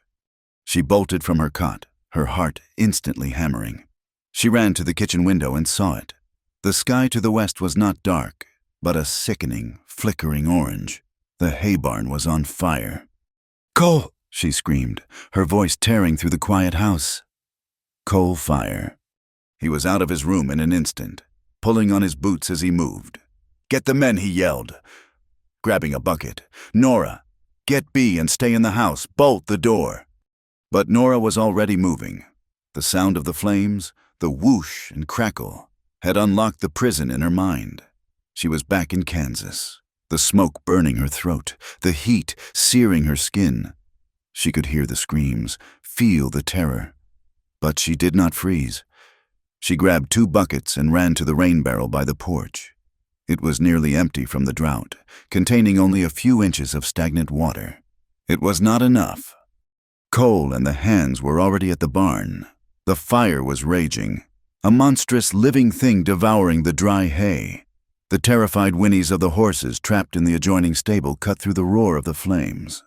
She bolted from her cot, her heart instantly hammering. She ran to the kitchen window and saw it. The sky to the west was not dark, but a sickening, flickering orange. The hay barn was on fire. "Cole!" she screamed, her voice tearing through the quiet house. Coal fire. He was out of his room in an instant, pulling on his boots as he moved. "Get the men," he yelled, grabbing a bucket. "Nora, get Bee and stay in the house. Bolt the door." But Nora was already moving. The sound of the flames, the whoosh and crackle, had unlocked the prison in her mind. She was back in Kansas, the smoke burning her throat, the heat searing her skin. She could hear the screams, feel the terror. But she did not freeze. She grabbed 2 buckets and ran to the rain barrel by the porch. It was nearly empty from the drought, containing only a few inches of stagnant water. It was not enough. Cole and the hands were already at the barn. The fire was raging, a monstrous living thing devouring the dry hay. The terrified whinnies of the horses trapped in the adjoining stable cut through the roar of the flames.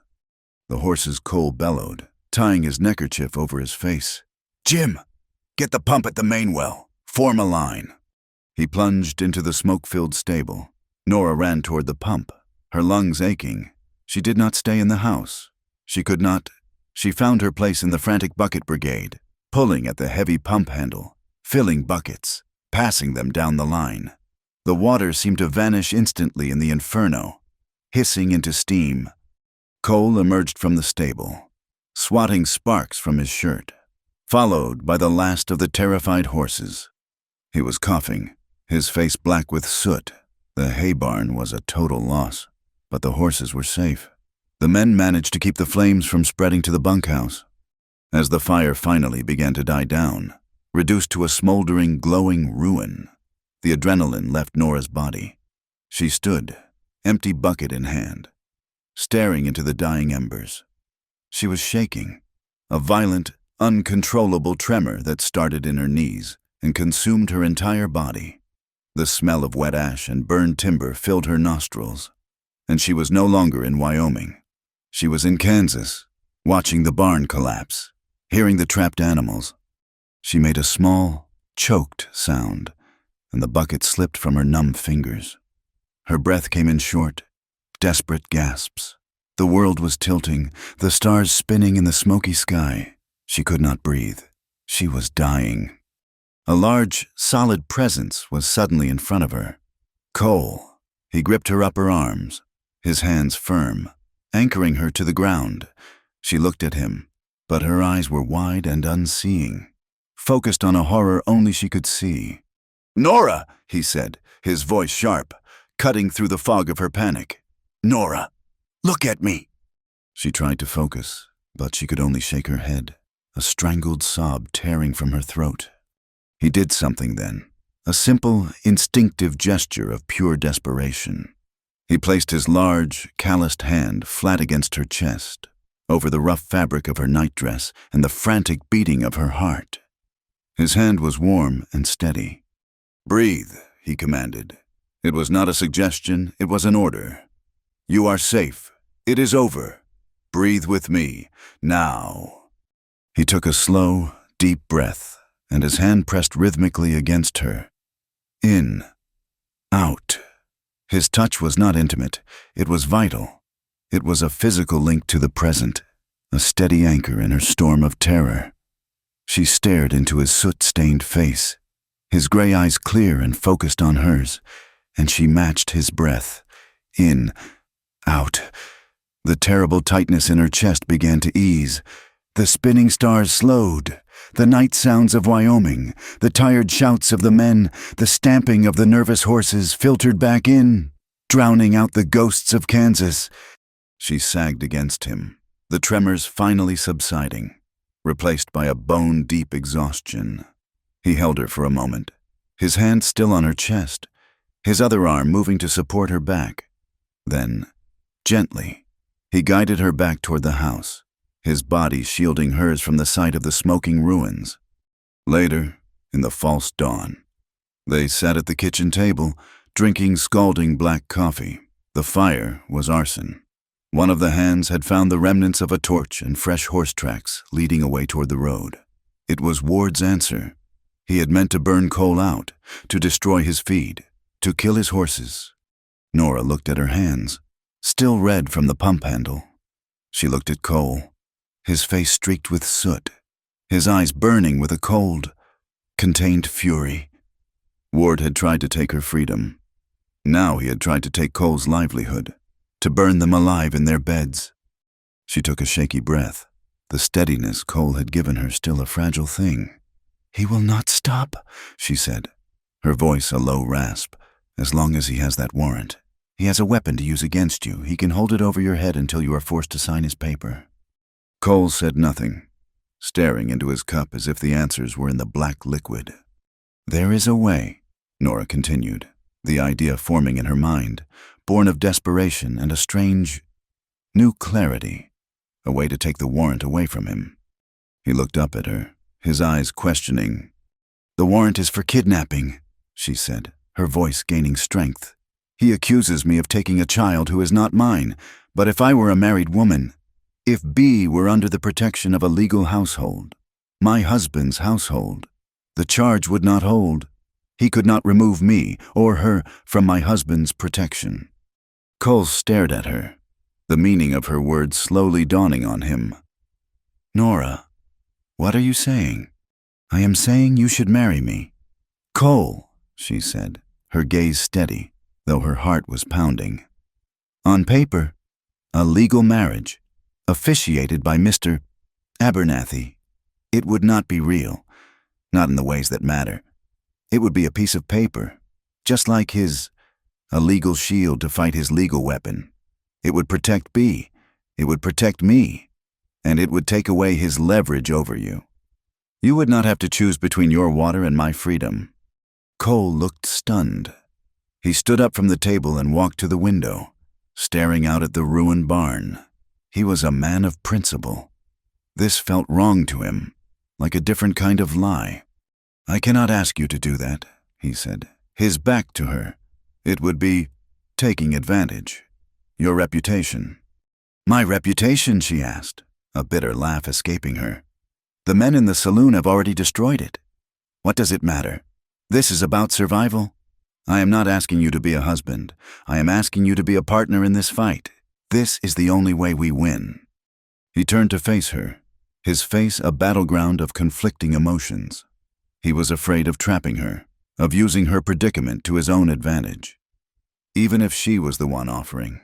The horses Cole bellowed, tying his neckerchief over his face. "Jim, get the pump at the main well. Form a line." He plunged into the smoke-filled stable. Nora ran toward the pump, her lungs aching. She did not stay in the house. She could not. She found her place in the frantic bucket brigade, pulling at the heavy pump handle, filling buckets, passing them down the line. The water seemed to vanish instantly in the inferno, hissing into steam. Cole emerged from the stable, swatting sparks from his shirt, followed by the last of the terrified horses. He was coughing, his face black with soot. The hay barn was a total loss, but the horses were safe. The men managed to keep the flames from spreading to the bunkhouse. As the fire finally began to die down, reduced to a smoldering, glowing ruin, the adrenaline left Nora's body. She stood, empty bucket in hand, staring into the dying embers. She was shaking, a violent, uncontrollable tremor that started in her knees and consumed her entire body. The smell of wet ash and burned timber filled her nostrils, and she was no longer in Wyoming. She was in Kansas, watching the barn collapse, hearing the trapped animals. She made a small, choked sound, and the bucket slipped from her numb fingers. Her breath came in short, desperate gasps. The world was tilting, the stars spinning in the smoky sky. She could not breathe. She was dying. A large, solid presence was suddenly in front of her. Cole. He gripped her upper arms, his hands firm, anchoring her to the ground. She looked at him, but her eyes were wide and unseeing, focused on a horror only she could see. "Nora," he said, his voice sharp, cutting through the fog of her panic. "Nora, look at me." She tried to focus, but she could only shake her head, a strangled sob tearing from her throat. He did something then, a simple, instinctive gesture of pure desperation. He placed his large, calloused hand flat against her chest, over the rough fabric of her nightdress and the frantic beating of her heart. His hand was warm and steady. "Breathe," he commanded. It was not a suggestion, it was an order. "You are safe. It is over. Breathe with me, now." He took a slow, deep breath, and his hand pressed rhythmically against her. In, out. His touch was not intimate, it was vital. It was a physical link to the present, a steady anchor in her storm of terror. She stared into his soot-stained face, his gray eyes clear and focused on hers, and she matched his breath. In, out. The terrible tightness in her chest began to ease. The spinning stars slowed. The night sounds of Wyoming, the tired shouts of the men, the stamping of the nervous horses filtered back in, drowning out the ghosts of Kansas. She sagged against him, the tremors finally subsiding, replaced by a bone-deep exhaustion. He held her for a moment, his hand still on her chest, his other arm moving to support her back. Then, gently, he guided her back toward the house, his body shielding hers from the sight of the smoking ruins. Later, in the false dawn, they sat at the kitchen table, drinking scalding black coffee. The fire was arson. One of the hands had found the remnants of a torch and fresh horse tracks leading away toward the road. It was Ward's answer. He had meant to burn Cole out, to destroy his feed, to kill his horses. Nora looked at her hands, still red from the pump handle. She looked at Cole, his face streaked with soot, his eyes burning with a cold, contained fury. Ward had tried to take her freedom. Now he had tried to take Cole's livelihood, to burn them alive in their beds. She took a shaky breath, the steadiness Cole had given her still a fragile thing. "He will not stop," she said, her voice a low rasp. "As long as he has that warrant. He has a weapon to use against you. He can hold it over your head until you are forced to sign his paper." Cole said nothing, staring into his cup as if the answers were in the black liquid. "There is a way," Nora continued, the idea forming in her mind, born of desperation and a strange, new clarity, a way to take the warrant away from him. He looked up at her, his eyes questioning. "The warrant is for kidnapping," she said, her voice gaining strength. "He accuses me of taking a child who is not mine, but if I were a married woman, if B were under the protection of a legal household, my husband's household, the charge would not hold. He could not remove me or her from my husband's protection." Cole stared at her, the meaning of her words slowly dawning on him. "Nora, what are you saying?" "I am saying you should marry me." "Cole," she said, her gaze steady, though her heart was pounding. "On paper, a legal marriage, officiated by Mr. Abernathy. It would not be real, not in the ways that matter. It would be a piece of paper, just like a legal shield to fight his legal weapon. It would protect B, it would protect me, and it would take away his leverage over you. You would not have to choose between your water and my freedom." Cole looked stunned. He stood up from the table and walked to the window, staring out at the ruined barn. He was a man of principle. This felt wrong to him, like a different kind of lie. "I cannot ask you to do that," he said, his back to her. "It would be taking advantage. Your reputation." "My reputation?" she asked, a bitter laugh escaping her. "The men in the saloon have already destroyed it. What does it matter? This is about survival. I am not asking you to be a husband. I am asking you to be a partner in this fight. This is the only way we win." He turned to face her, his face a battleground of conflicting emotions. He was afraid of trapping her, of using her predicament to his own advantage. Even if she was the one offering.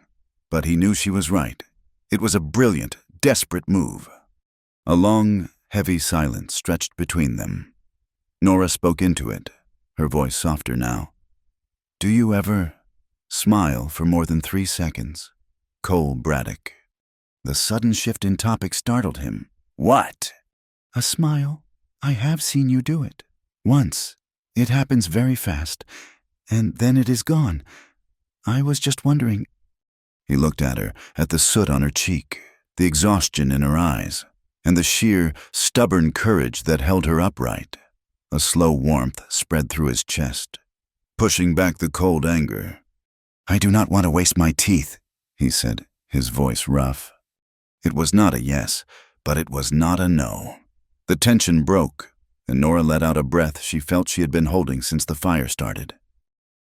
But he knew she was right. It was a brilliant, desperate move. A long, heavy silence stretched between them. Nora spoke into it, her voice softer now. "Do you ever smile for more than 3 seconds?" Cole Braddock. The sudden shift in topic startled him. "What?" "A smile. I have seen you do it. Once. It happens very fast, and then it is gone. I was just wondering." He looked at her, at the soot on her cheek, the exhaustion in her eyes, and the sheer, stubborn courage that held her upright. A slow warmth spread through his chest, pushing back the cold anger. "I do not want to waste my teeth," he said, his voice rough. It was not a yes, but it was not a no. The tension broke, and Nora let out a breath she felt she had been holding since the fire started.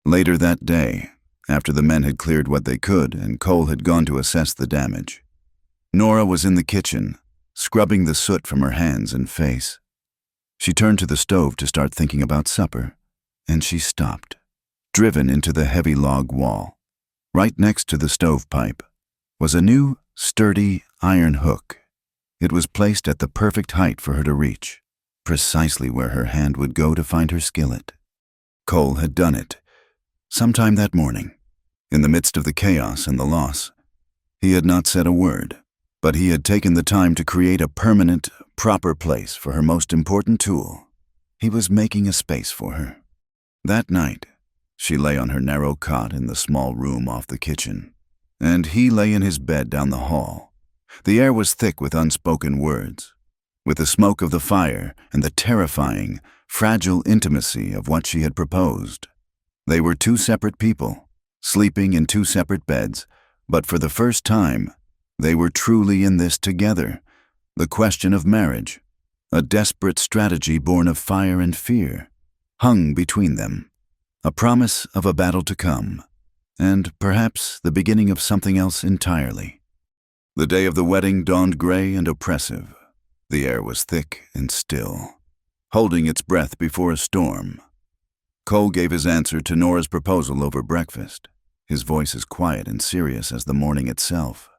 Later that day, after the men had cleared what they could and Cole had gone to assess the damage, Nora was in the kitchen, scrubbing the soot from her hands and face. She turned to the stove to start thinking about supper, and she stopped, driven into the heavy log wall. Right next to the stovepipe was a new, sturdy iron hook. It was placed at the perfect height for her to reach, precisely where her hand would go to find her skillet. Cole had done it, sometime that morning. In the midst of the chaos and the loss, he had not said a word, but he had taken the time to create a permanent, proper place for her most important tool. He was making a space for her. That night, she lay on her narrow cot in the small room off the kitchen, and he lay in his bed down the hall. The air was thick with unspoken words, with the smoke of the fire and the terrifying, fragile intimacy of what she had proposed. They were two separate people, sleeping in two separate beds, but for the first time, they were truly in this together. The question of marriage, a desperate strategy born of fire and fear, hung between them. A promise of a battle to come, and perhaps the beginning of something else entirely. The day of the wedding dawned gray and oppressive. The air was thick and still, holding its breath before a storm. Cole gave his answer to Nora's proposal over breakfast, his voice as quiet and serious as the morning itself.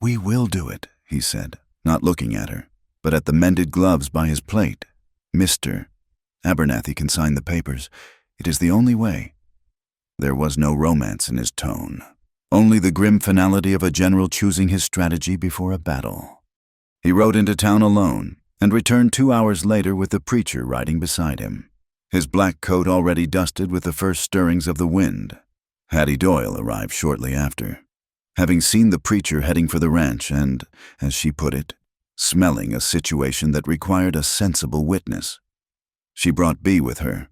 "We will do it," he said, not looking at her, but at the mended gloves by his plate. "Mr. Abernathy can sign the papers. It is the only way." There was no romance in his tone, only the grim finality of a general choosing his strategy before a battle. He rode into town alone and returned 2 hours later with the preacher riding beside him, his black coat already dusted with the first stirrings of the wind. Hattie Doyle arrived shortly after, having seen the preacher heading for the ranch and, as she put it, smelling a situation that required a sensible witness. She brought Bee with her,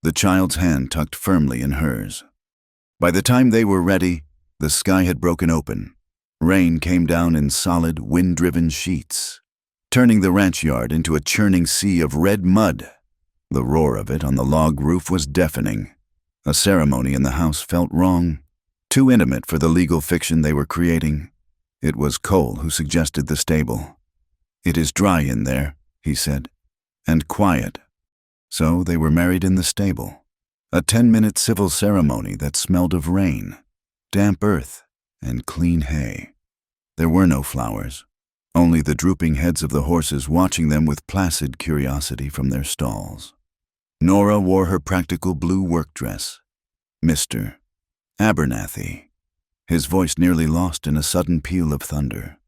the child's hand tucked firmly in hers. By the time they were ready, the sky had broken open. Rain came down in solid, wind-driven sheets, turning the ranch yard into a churning sea of red mud. The roar of it on the log roof was deafening. A ceremony in the house felt wrong, too intimate for the legal fiction they were creating. It was Cole who suggested the stable. "It is dry in there," he said, "and quiet." So they were married in the stable, a 10-minute civil ceremony that smelled of rain, damp earth, and clean hay. There were no flowers, only the drooping heads of the horses watching them with placid curiosity from their stalls. Nora wore her practical blue work dress. "Mr. Abernathy," his voice nearly lost in a sudden peal of thunder,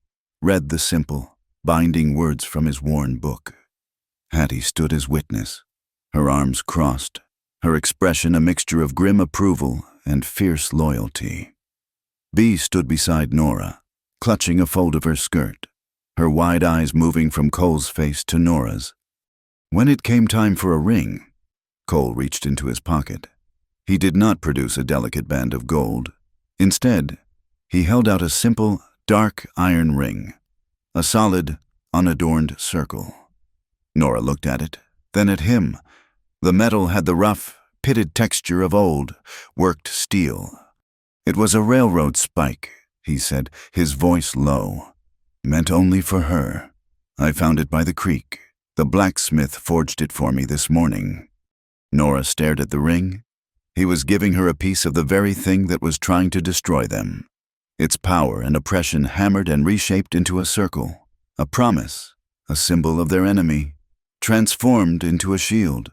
read the simple, binding words from his worn book. Hattie stood as witness, her arms crossed, her expression a mixture of grim approval and fierce loyalty. Bee stood beside Nora, clutching a fold of her skirt, her wide eyes moving from Cole's face to Nora's. When it came time for a ring, Cole reached into his pocket. He did not produce a delicate band of gold. Instead, he held out a simple, dark iron ring, a solid, unadorned circle. Nora looked at it, then at him. The metal had the rough, pitted texture of old, worked steel. "It was a railroad spike," he said, his voice low. "Meant only for her. I found it by the creek. The blacksmith forged it for me this morning." Nora stared at the ring. He was giving her a piece of the very thing that was trying to destroy them. Its power and oppression hammered and reshaped into a circle, a promise, a symbol of their enemy, transformed into a shield.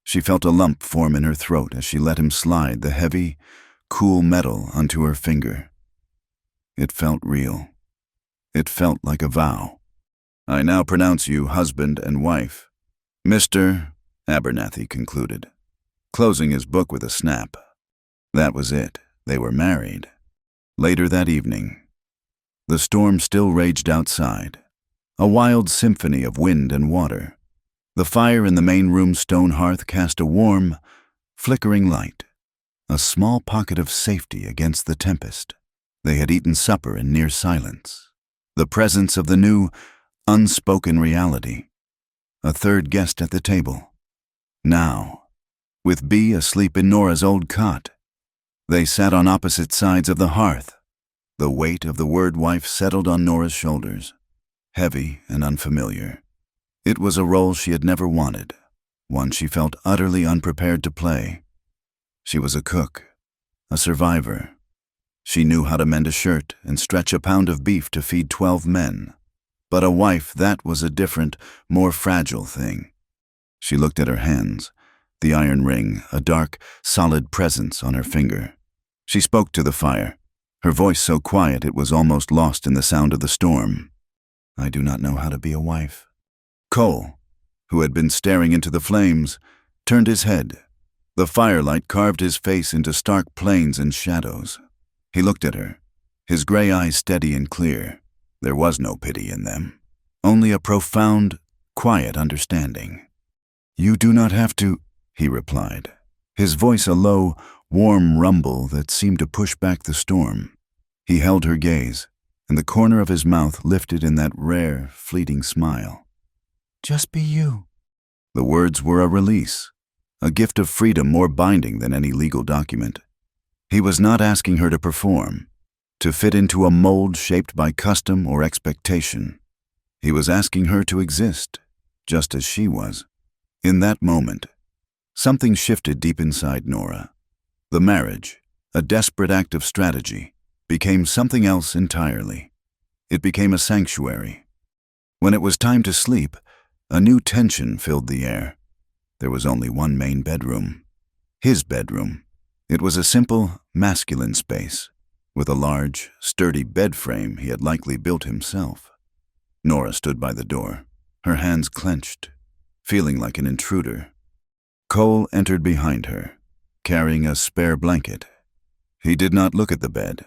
She felt a lump form in her throat as she let him slide the heavy, cool metal onto her finger. It felt real. It felt like a vow. "I now pronounce you husband and wife," Mr. Abernathy concluded. closing his book with a snap. That was it. They were married. Later that evening, the storm still raged outside, a wild symphony of wind and water. The fire in the main room's stone hearth cast a warm, flickering light, a small pocket of safety against the tempest. They had eaten supper in near silence, the presence of the new, unspoken reality. A third guest at the table. Now, with Bea asleep in Nora's old cot, they sat on opposite sides of the hearth. The weight of the word wife settled on Nora's shoulders, heavy and unfamiliar. It was a role she had never wanted, one she felt utterly unprepared to play. She was a cook, a survivor. She knew how to mend a shirt and stretch a pound of beef to feed 12 men. But a wife, that was a different, more fragile thing. She looked at her hands, the iron ring, a dark, solid presence on her finger. She spoke to the fire, her voice so quiet it was almost lost in the sound of the storm. "I do not know how to be a wife." Cole, who had been staring into the flames, turned his head. The firelight carved his face into stark planes and shadows. He looked at her, his gray eyes steady and clear. There was no pity in them, only a profound, quiet understanding. "You do not have to," he replied, his voice a low, warm rumble that seemed to push back the storm. He held her gaze, and the corner of his mouth lifted in that rare, fleeting smile. "Just be you." The words were a release, a gift of freedom more binding than any legal document. He was not asking her to perform, to fit into a mold shaped by custom or expectation. He was asking her to exist, just as she was. In that moment, something shifted deep inside Nora. The marriage, a desperate act of strategy, became something else entirely. It became a sanctuary. When it was time to sleep, a new tension filled the air. There was only one main bedroom. His bedroom. It was a simple, masculine space, with a large, sturdy bed frame he had likely built himself. Nora stood by the door, her hands clenched, feeling like an intruder. Cole entered behind her, carrying a spare blanket. He did not look at the bed.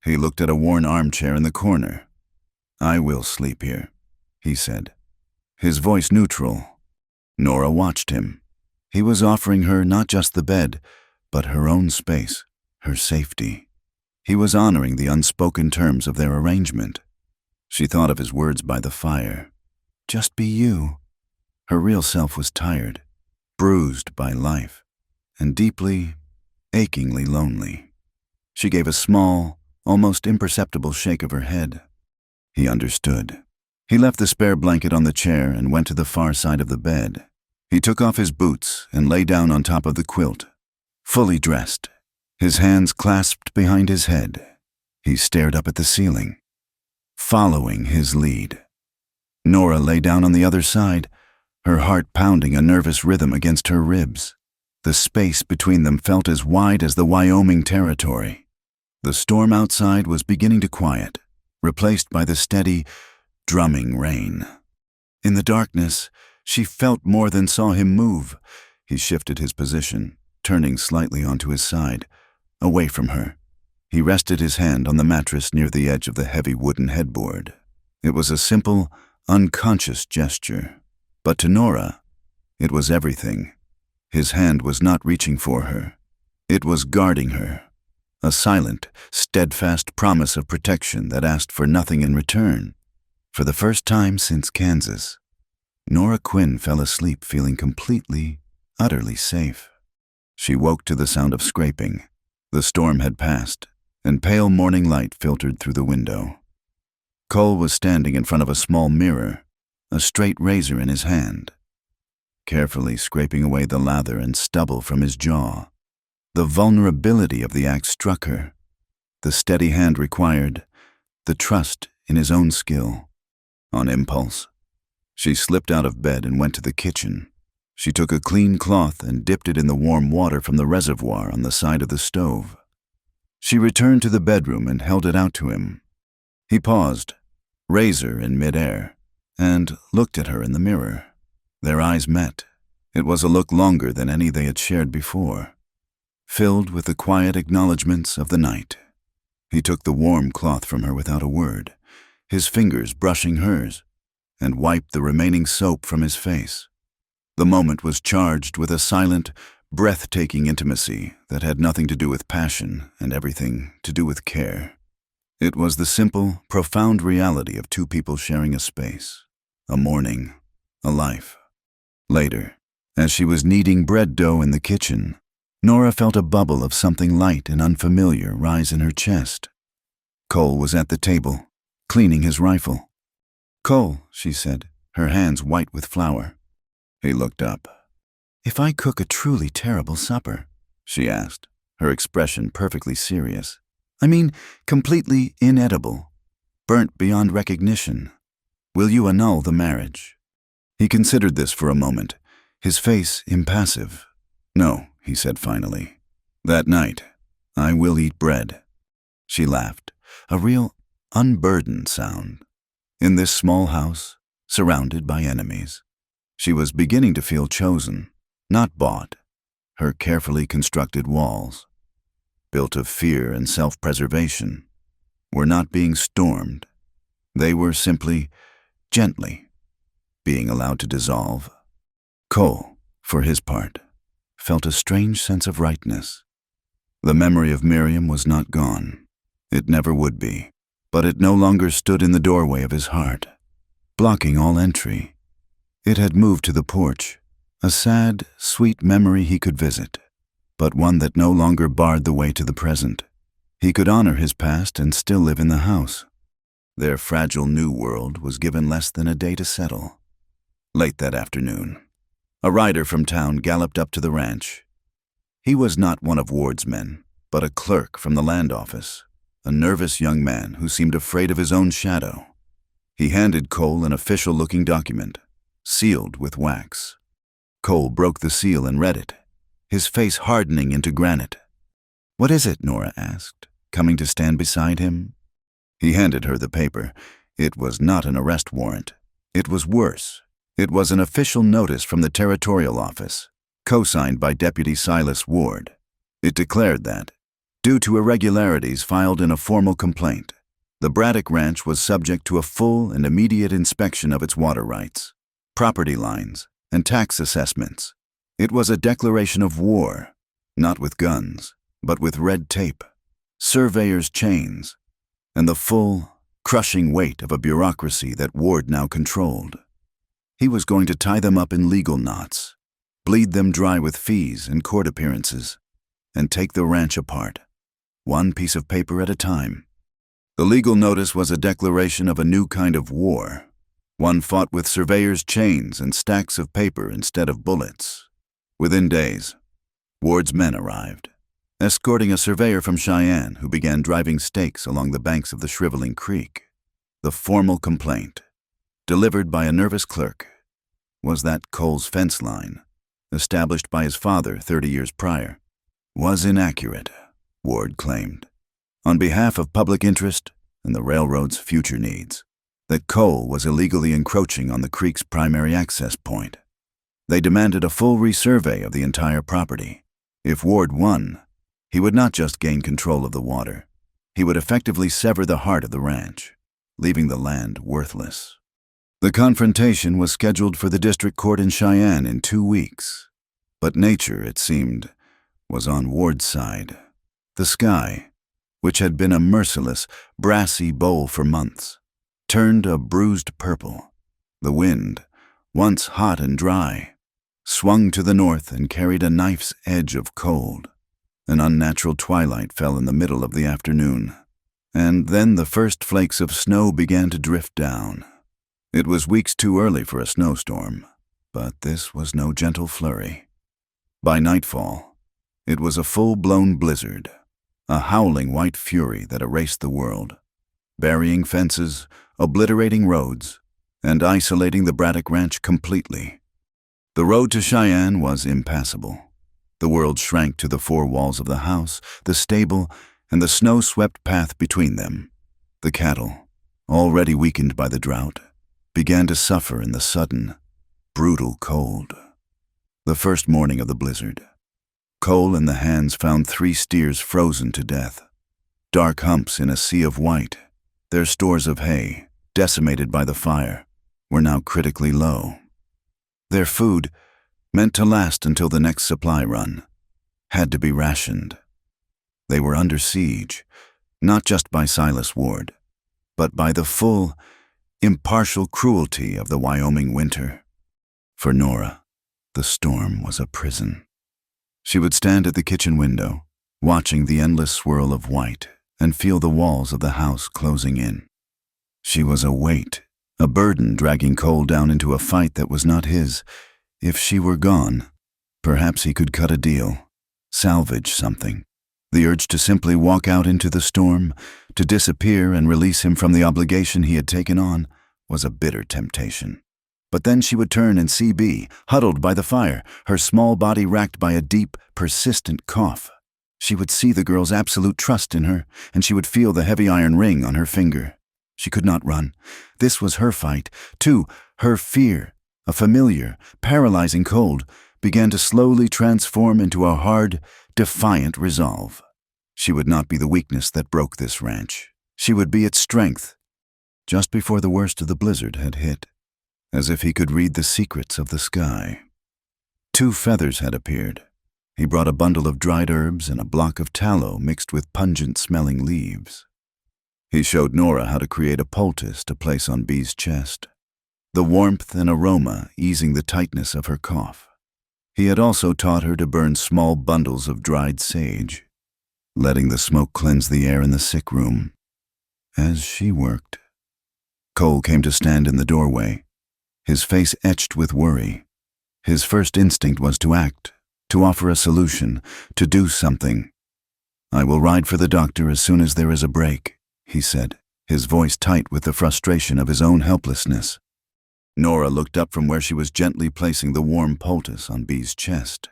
He looked at a worn armchair in the corner. "I will sleep here," he said, his voice neutral. Nora watched him. He was offering her not just the bed, but her own space, her safety. He was honoring the unspoken terms of their arrangement. She thought of his words by the fire. "Just be you." Her real self was tired, bruised by life, and deeply, achingly lonely. She gave a small, almost imperceptible shake of her head. He understood. He left the spare blanket on the chair and went to the far side of the bed. He took off his boots and lay down on top of the quilt, fully dressed, his hands clasped behind his head. He stared up at the ceiling, following his lead. Nora lay down on the other side, her heart pounding a nervous rhythm against her ribs. The space between them felt as wide as the Wyoming territory. The storm outside was beginning to quiet, replaced by the steady, drumming rain. In the darkness, she felt more than saw him move. He shifted his position, turning slightly onto his side, away from her. He rested his hand on the mattress near the edge of the heavy wooden headboard. It was a simple, unconscious gesture, but to Nora, it was everything. His hand was not reaching for her. It was guarding her, a silent, steadfast promise of protection that asked for nothing in return. For the first time since Kansas, Nora Quinn fell asleep feeling completely, utterly safe. She woke to the sound of scraping. The storm had passed, and pale morning light filtered through the window. Cole was standing in front of a small mirror, a straight razor in his hand, carefully scraping away the lather and stubble from his jaw. The vulnerability of the act struck her, the steady hand required, the trust in his own skill. On impulse, she slipped out of bed and went to the kitchen. She took a clean cloth and dipped it in the warm water from the reservoir on the side of the stove. She returned to the bedroom and held it out to him. He paused, razor in midair, and looked at her in the mirror. Their eyes met, It was a look longer than any they had shared before, filled with the quiet acknowledgments of the night. He took the warm cloth from her without a word, his fingers brushing hers, and wiped the remaining soap from his face. The moment was charged with a silent, breathtaking intimacy that had nothing to do with passion and everything to do with care. It was the simple, profound reality of two people sharing a space, a morning, a life. Later, as she was kneading bread dough in the kitchen, Nora felt a bubble of something light and unfamiliar rise in her chest. Cole was at the table, cleaning his rifle. "Cole," she said, her hands white with flour. He looked up. "If I cook a truly terrible supper," she asked, her expression perfectly serious. "I mean, completely inedible, burnt beyond recognition. Will you annul the marriage?" He considered this for a moment, his face impassive. "No," he said finally. "That night, I will eat bread." She laughed, a real unburdened sound. In this small house, surrounded by enemies, she was beginning to feel chosen, not bought. Her carefully constructed walls, built of fear and self-preservation, were not being stormed. They were simply, gently, being allowed to dissolve. Cole, for his part, felt a strange sense of rightness. The memory of Miriam was not gone. It never would be, but it no longer stood in the doorway of his heart, blocking all entry. It had moved to the porch, a sad, sweet memory he could visit, but one that no longer barred the way to the present. He could honor his past and still live in the house. Their fragile new world was given less than a day to settle. Late that afternoon, a rider from town galloped up to the ranch. He was not one of Ward's men, but a clerk from the land office, a nervous young man who seemed afraid of his own shadow. He handed Cole an official-looking document, sealed with wax. Cole broke the seal and read it, his face hardening into granite. "What is it?" Nora asked, coming to stand beside him. He handed her the paper. It was not an arrest warrant. It was worse. It was an official notice from the territorial office, co-signed by Deputy Silas Ward. It declared that, due to irregularities filed in a formal complaint, the Braddock Ranch was subject to a full and immediate inspection of its water rights, property lines, and tax assessments. It was a declaration of war, not with guns, but with red tape, surveyors' chains, and the full, crushing weight of a bureaucracy that Ward now controlled. He was going to tie them up in legal knots, bleed them dry with fees and court appearances, and take the ranch apart, one piece of paper at a time. The legal notice was a declaration of a new kind of war, one fought with surveyors' chains and stacks of paper instead of bullets. Within days, Ward's men arrived, escorting a surveyor from Cheyenne who began driving stakes along the banks of the shriveling creek. The formal complaint, delivered by a nervous clerk, was that Cole's fence line, established by his father 30 years prior, was inaccurate, Ward claimed, on behalf of public interest and the railroad's future needs, that Cole was illegally encroaching on the creek's primary access point. They demanded a full resurvey of the entire property. If Ward won, he would not just gain control of the water, he would effectively sever the heart of the ranch, leaving the land worthless. The confrontation was scheduled for the district court in Cheyenne in 2 weeks, but nature, it seemed, was on Ward's side. The sky, which had been a merciless, brassy bowl for months, turned a bruised purple. The wind, once hot and dry, swung to the north and carried a knife's edge of cold. An unnatural twilight fell in the middle of the afternoon, and then the first flakes of snow began to drift down. It was weeks too early for a snowstorm, but this was no gentle flurry. By nightfall, it was a full-blown blizzard, a howling white fury that erased the world, burying fences, obliterating roads, and isolating the Braddock Ranch completely. The road to Cheyenne was impassable. The world shrank to the 4 walls of the house, the stable, and the snow-swept path between them. The cattle, already weakened by the drought, began to suffer in the sudden, brutal cold. The first morning of the blizzard. Cole and the hands found 3 steers frozen to death. Dark humps in a sea of white. Their stores of hay, decimated by the fire, were now critically low. Their food, meant to last until the next supply run, had to be rationed. They were under siege, not just by Silas Ward, but by the full, impartial cruelty of the Wyoming winter. For Nora, the storm was a prison. She would stand at the kitchen window, watching the endless swirl of white, and feel the walls of the house closing in. She was a weight, a burden dragging Cole down into a fight that was not his. If she were gone, perhaps he could cut a deal, salvage something. The urge to simply walk out into the storm, to disappear and release him from the obligation he had taken on, was a bitter temptation. But then she would turn and see Bea, huddled by the fire, her small body racked by a deep, persistent cough. She would see the girl's absolute trust in her, and she would feel the heavy iron ring on her finger. She could not run. This was her fight, too. Her fear, a familiar, paralyzing cold, began to slowly transform into a hard, defiant resolve. She would not be the weakness that broke this ranch. She would be its strength. Just before the worst of the blizzard had hit, as if he could read the secrets of the sky, 2 feathers had appeared. He brought a bundle of dried herbs and a block of tallow mixed with pungent-smelling leaves. He showed Nora how to create a poultice to place on Bea's chest, the warmth and aroma easing the tightness of her cough. He had also taught her to burn small bundles of dried sage, letting the smoke cleanse the air in the sick room. As she worked, Cole came to stand in the doorway, his face etched with worry. His first instinct was to act, to offer a solution, to do something. "I will ride for the doctor as soon as there is a break," he said, his voice tight with the frustration of his own helplessness. Nora looked up from where she was gently placing the warm poultice on Bea's chest.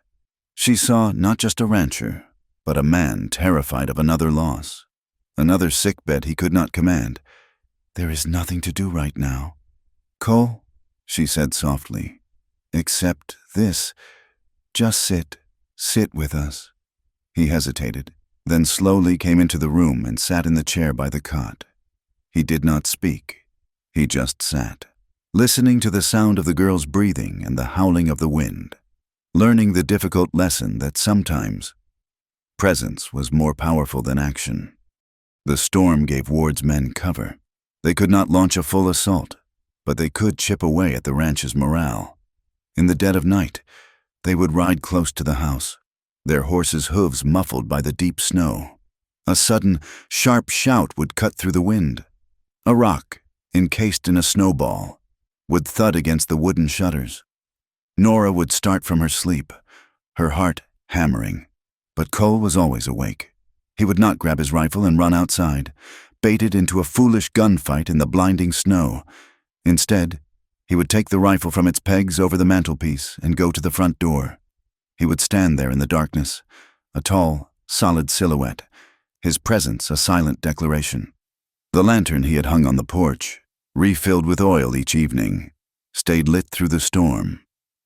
She saw not just a rancher, but a man terrified of another loss, another sickbed he could not command. "There is nothing to do right now, Cole," she said softly. "Except this. Just sit with us." He hesitated, then slowly came into the room and sat in the chair by the cot. He did not speak. He just sat, listening to the sound of the girl's breathing and the howling of the wind, learning the difficult lesson that sometimes presence was more powerful than action. The storm gave Ward's men cover. They could not launch a full assault, but they could chip away at the ranch's morale. In the dead of night, they would ride close to the house, their horses' hooves muffled by the deep snow. A sudden, sharp shout would cut through the wind. A rock, encased in a snowball, would thud against the wooden shutters. Nora would start from her sleep, her heart hammering. But Cole was always awake. He would not grab his rifle and run outside, baited into a foolish gunfight in the blinding snow. Instead, he would take the rifle from its pegs over the mantelpiece and go to the front door. He would stand there in the darkness, a tall, solid silhouette, his presence a silent declaration. The lantern he had hung on the porch, refilled with oil each evening, stayed lit through the storm.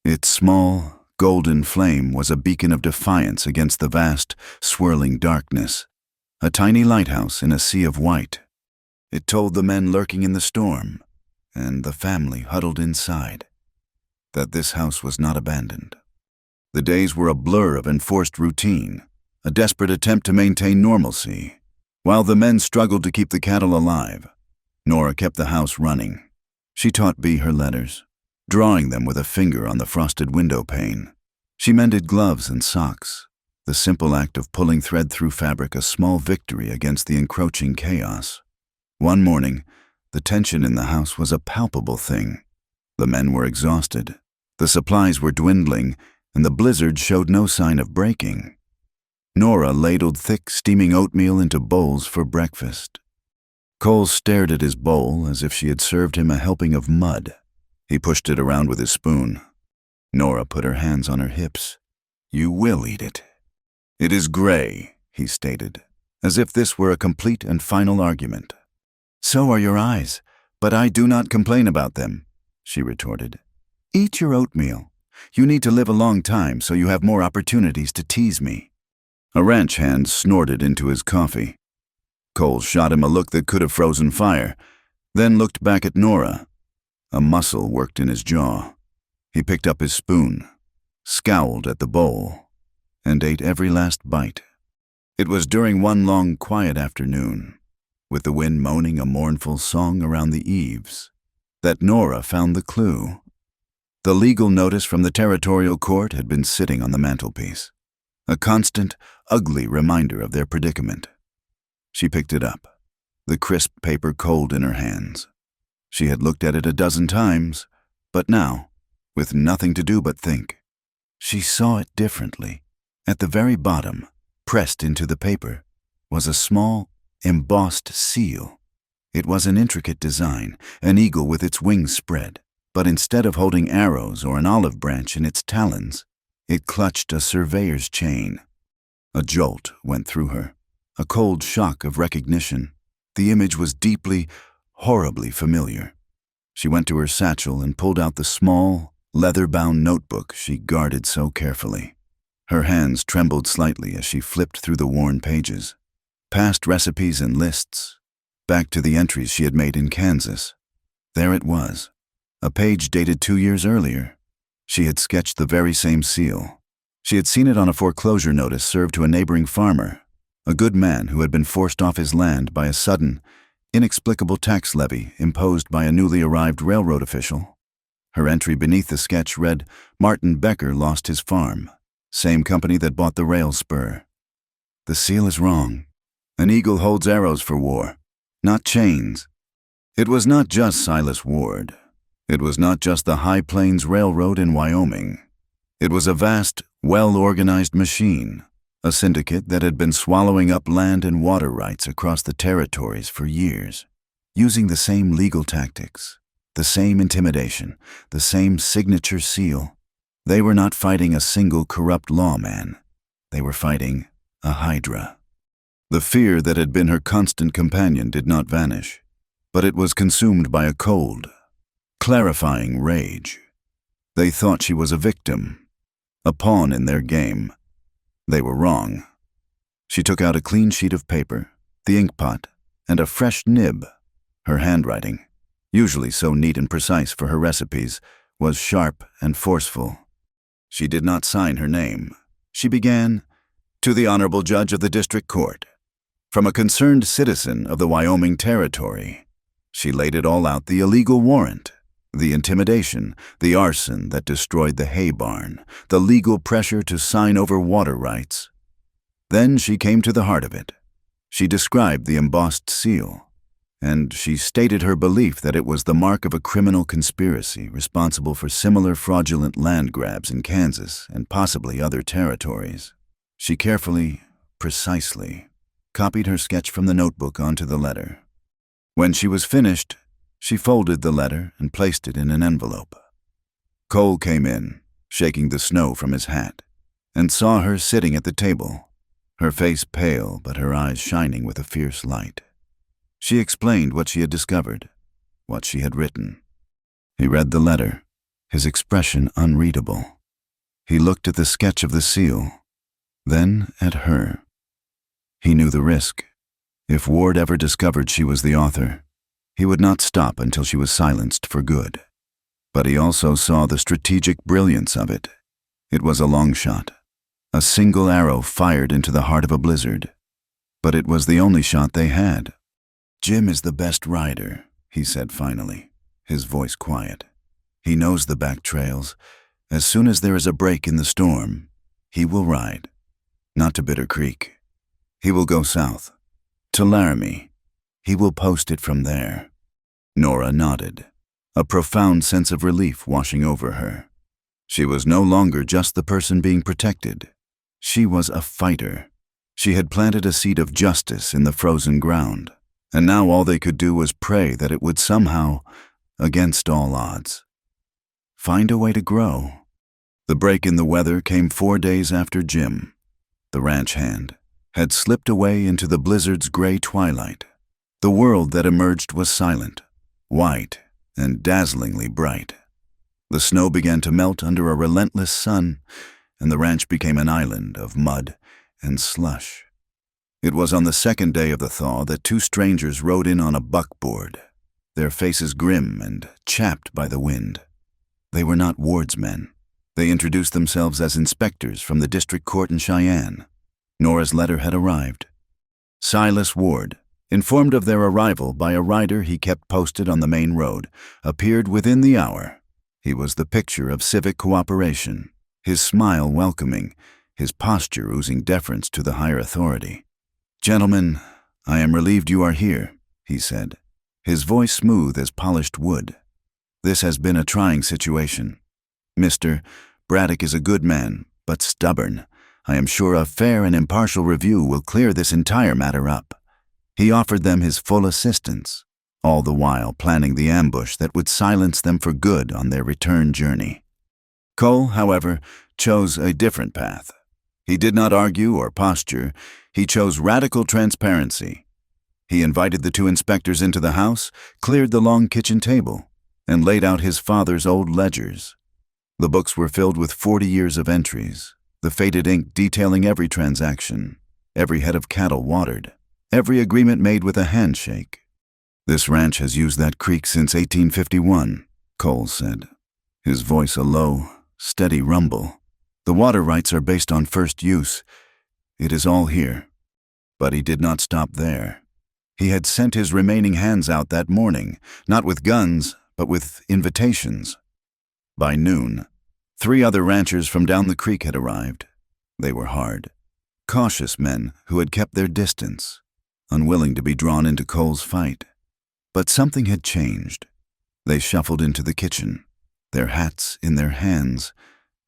Its small, golden flame was a beacon of defiance against the vast, swirling darkness, a tiny lighthouse in a sea of white. It told the men lurking in the storm, and the family huddled inside, that this house was not abandoned. The days were a blur of enforced routine, a desperate attempt to maintain normalcy. While the men struggled to keep the cattle alive, Nora kept the house running. She taught Bea her letters, drawing them with a finger on the frosted window pane. She mended gloves and socks, the simple act of pulling thread through fabric a small victory against the encroaching chaos. One morning, the tension in the house was a palpable thing. The men were exhausted, the supplies were dwindling, and the blizzard showed no sign of breaking. Nora ladled thick, steaming oatmeal into bowls for breakfast. Cole stared at his bowl as if she had served him a helping of mud. He pushed it around with his spoon. Nora put her hands on her hips. "You will eat it." "It is gray," he stated, as if this were a complete and final argument. "So are your eyes, but I do not complain about them," she retorted. "Eat your oatmeal. You need to live a long time so you have more opportunities to tease me." A ranch hand snorted into his coffee. Cole shot him a look that could have frozen fire, then looked back at Nora. A muscle worked in his jaw. He picked up his spoon, scowled at the bowl, and ate every last bite. It was during one long, quiet afternoon, with the wind moaning a mournful song around the eaves, that Nora found the clue. The legal notice from the territorial court had been sitting on the mantelpiece, a constant, ugly reminder of their predicament. She picked it up, the crisp paper cold in her hands. She had looked at it a dozen times, but now, with nothing to do but think, she saw it differently. At the very bottom, pressed into the paper, was a small, embossed seal. It was an intricate design, an eagle with its wings spread, but instead of holding arrows or an olive branch in its talons, it clutched a surveyor's chain. A jolt went through her, a cold shock of recognition. The image was deeply, horribly familiar. She went to her satchel and pulled out the small, leather-bound notebook she guarded so carefully. Her hands trembled slightly as she flipped through the worn pages, past recipes and lists, back to the entries she had made in Kansas. There it was, a page dated 2 years earlier. She had sketched the very same seal. She had seen it on a foreclosure notice served to a neighboring farmer, a good man who had been forced off his land by a sudden, inexplicable tax levy imposed by a newly arrived railroad official. Her entry beneath the sketch read, "Martin Becker lost his farm. Same company that bought the rail spur." The seal is wrong. An eagle holds arrows for war, not chains. It was not just Silas Ward. It was not just the High Plains Railroad in Wyoming. It was a vast, well-organized machine, a syndicate that had been swallowing up land and water rights across the territories for years, using the same legal tactics, the same intimidation, the same signature seal. They were not fighting a single corrupt lawman. They were fighting a hydra. The fear that had been her constant companion did not vanish, but it was consumed by a cold, clarifying rage. They thought she was a victim, a pawn in their game. They were wrong. She took out a clean sheet of paper, the ink pot, and a fresh nib. Her handwriting, usually so neat and precise for her recipes, was sharp and forceful. She did not sign her name. She began, "To the Honorable Judge of the District Court, from a concerned citizen of the Wyoming Territory." She laid it all out, the illegal warrant, the intimidation, the arson that destroyed the hay barn, the legal pressure to sign over water rights. Then she came to the heart of it. She described the embossed seal, and she stated her belief that it was the mark of a criminal conspiracy responsible for similar fraudulent land grabs in Kansas and possibly other territories. She carefully, precisely, copied her sketch from the notebook onto the letter. When she was finished, she folded the letter and placed it in an envelope. Cole came in, shaking the snow from his hat, and saw her sitting at the table, her face pale but her eyes shining with a fierce light. She explained what she had discovered, what she had written. He read the letter, his expression unreadable. He looked at the sketch of the seal, then at her. He knew the risk. If Ward ever discovered she was the author, he would not stop until she was silenced for good. But he also saw the strategic brilliance of it. It was a long shot, a single arrow fired into the heart of a blizzard. But it was the only shot they had. "Jim is the best rider," he said finally, his voice quiet. "He knows the back trails. As soon as there is a break in the storm, he will ride. Not to Bitter Creek. He will go south, to Laramie. He will post it from there." Nora nodded, a profound sense of relief washing over her. She was no longer just the person being protected. She was a fighter. She had planted a seed of justice in the frozen ground, and now all they could do was pray that it would somehow, against all odds, find a way to grow. The break in the weather came 4 days after Jim, the ranch hand, had slipped away into the blizzard's gray twilight. The world that emerged was silent, white, and dazzlingly bright. The snow began to melt under a relentless sun, and the ranch became an island of mud and slush. It was on the second day of the thaw that two strangers rode in on a buckboard, their faces grim and chapped by the wind. They were not Ward's men. They introduced themselves as inspectors from the district court in Cheyenne. Nora's letter had arrived. Silas Ward, informed of their arrival by a rider he kept posted on the main road, appeared within the hour. He was the picture of civic cooperation, his smile welcoming, his posture oozing deference to the higher authority. "Gentlemen, I am relieved you are here," he said, his voice smooth as polished wood. "This has been a trying situation. Mr. Braddock is a good man, but stubborn. I am sure a fair and impartial review will clear this entire matter up." He offered them his full assistance, all the while planning the ambush that would silence them for good on their return journey. Cole, however, chose a different path. He did not argue or posture. He chose radical transparency. He invited the two inspectors into the house, cleared the long kitchen table, and laid out his father's old ledgers. The books were filled with 40 years of entries, the faded ink detailing every transaction, every head of cattle watered, every agreement made with a handshake. "This ranch has used that creek since 1851, Cole said, his voice a low, steady rumble. "The water rights are based on first use. It is all here." But he did not stop there. He had sent his remaining hands out that morning, not with guns, but with invitations. By noon, 3 other ranchers from down the creek had arrived. They were hard, cautious men who had kept their distance, unwilling to be drawn into Cole's fight. But something had changed. They shuffled into the kitchen, their hats in their hands,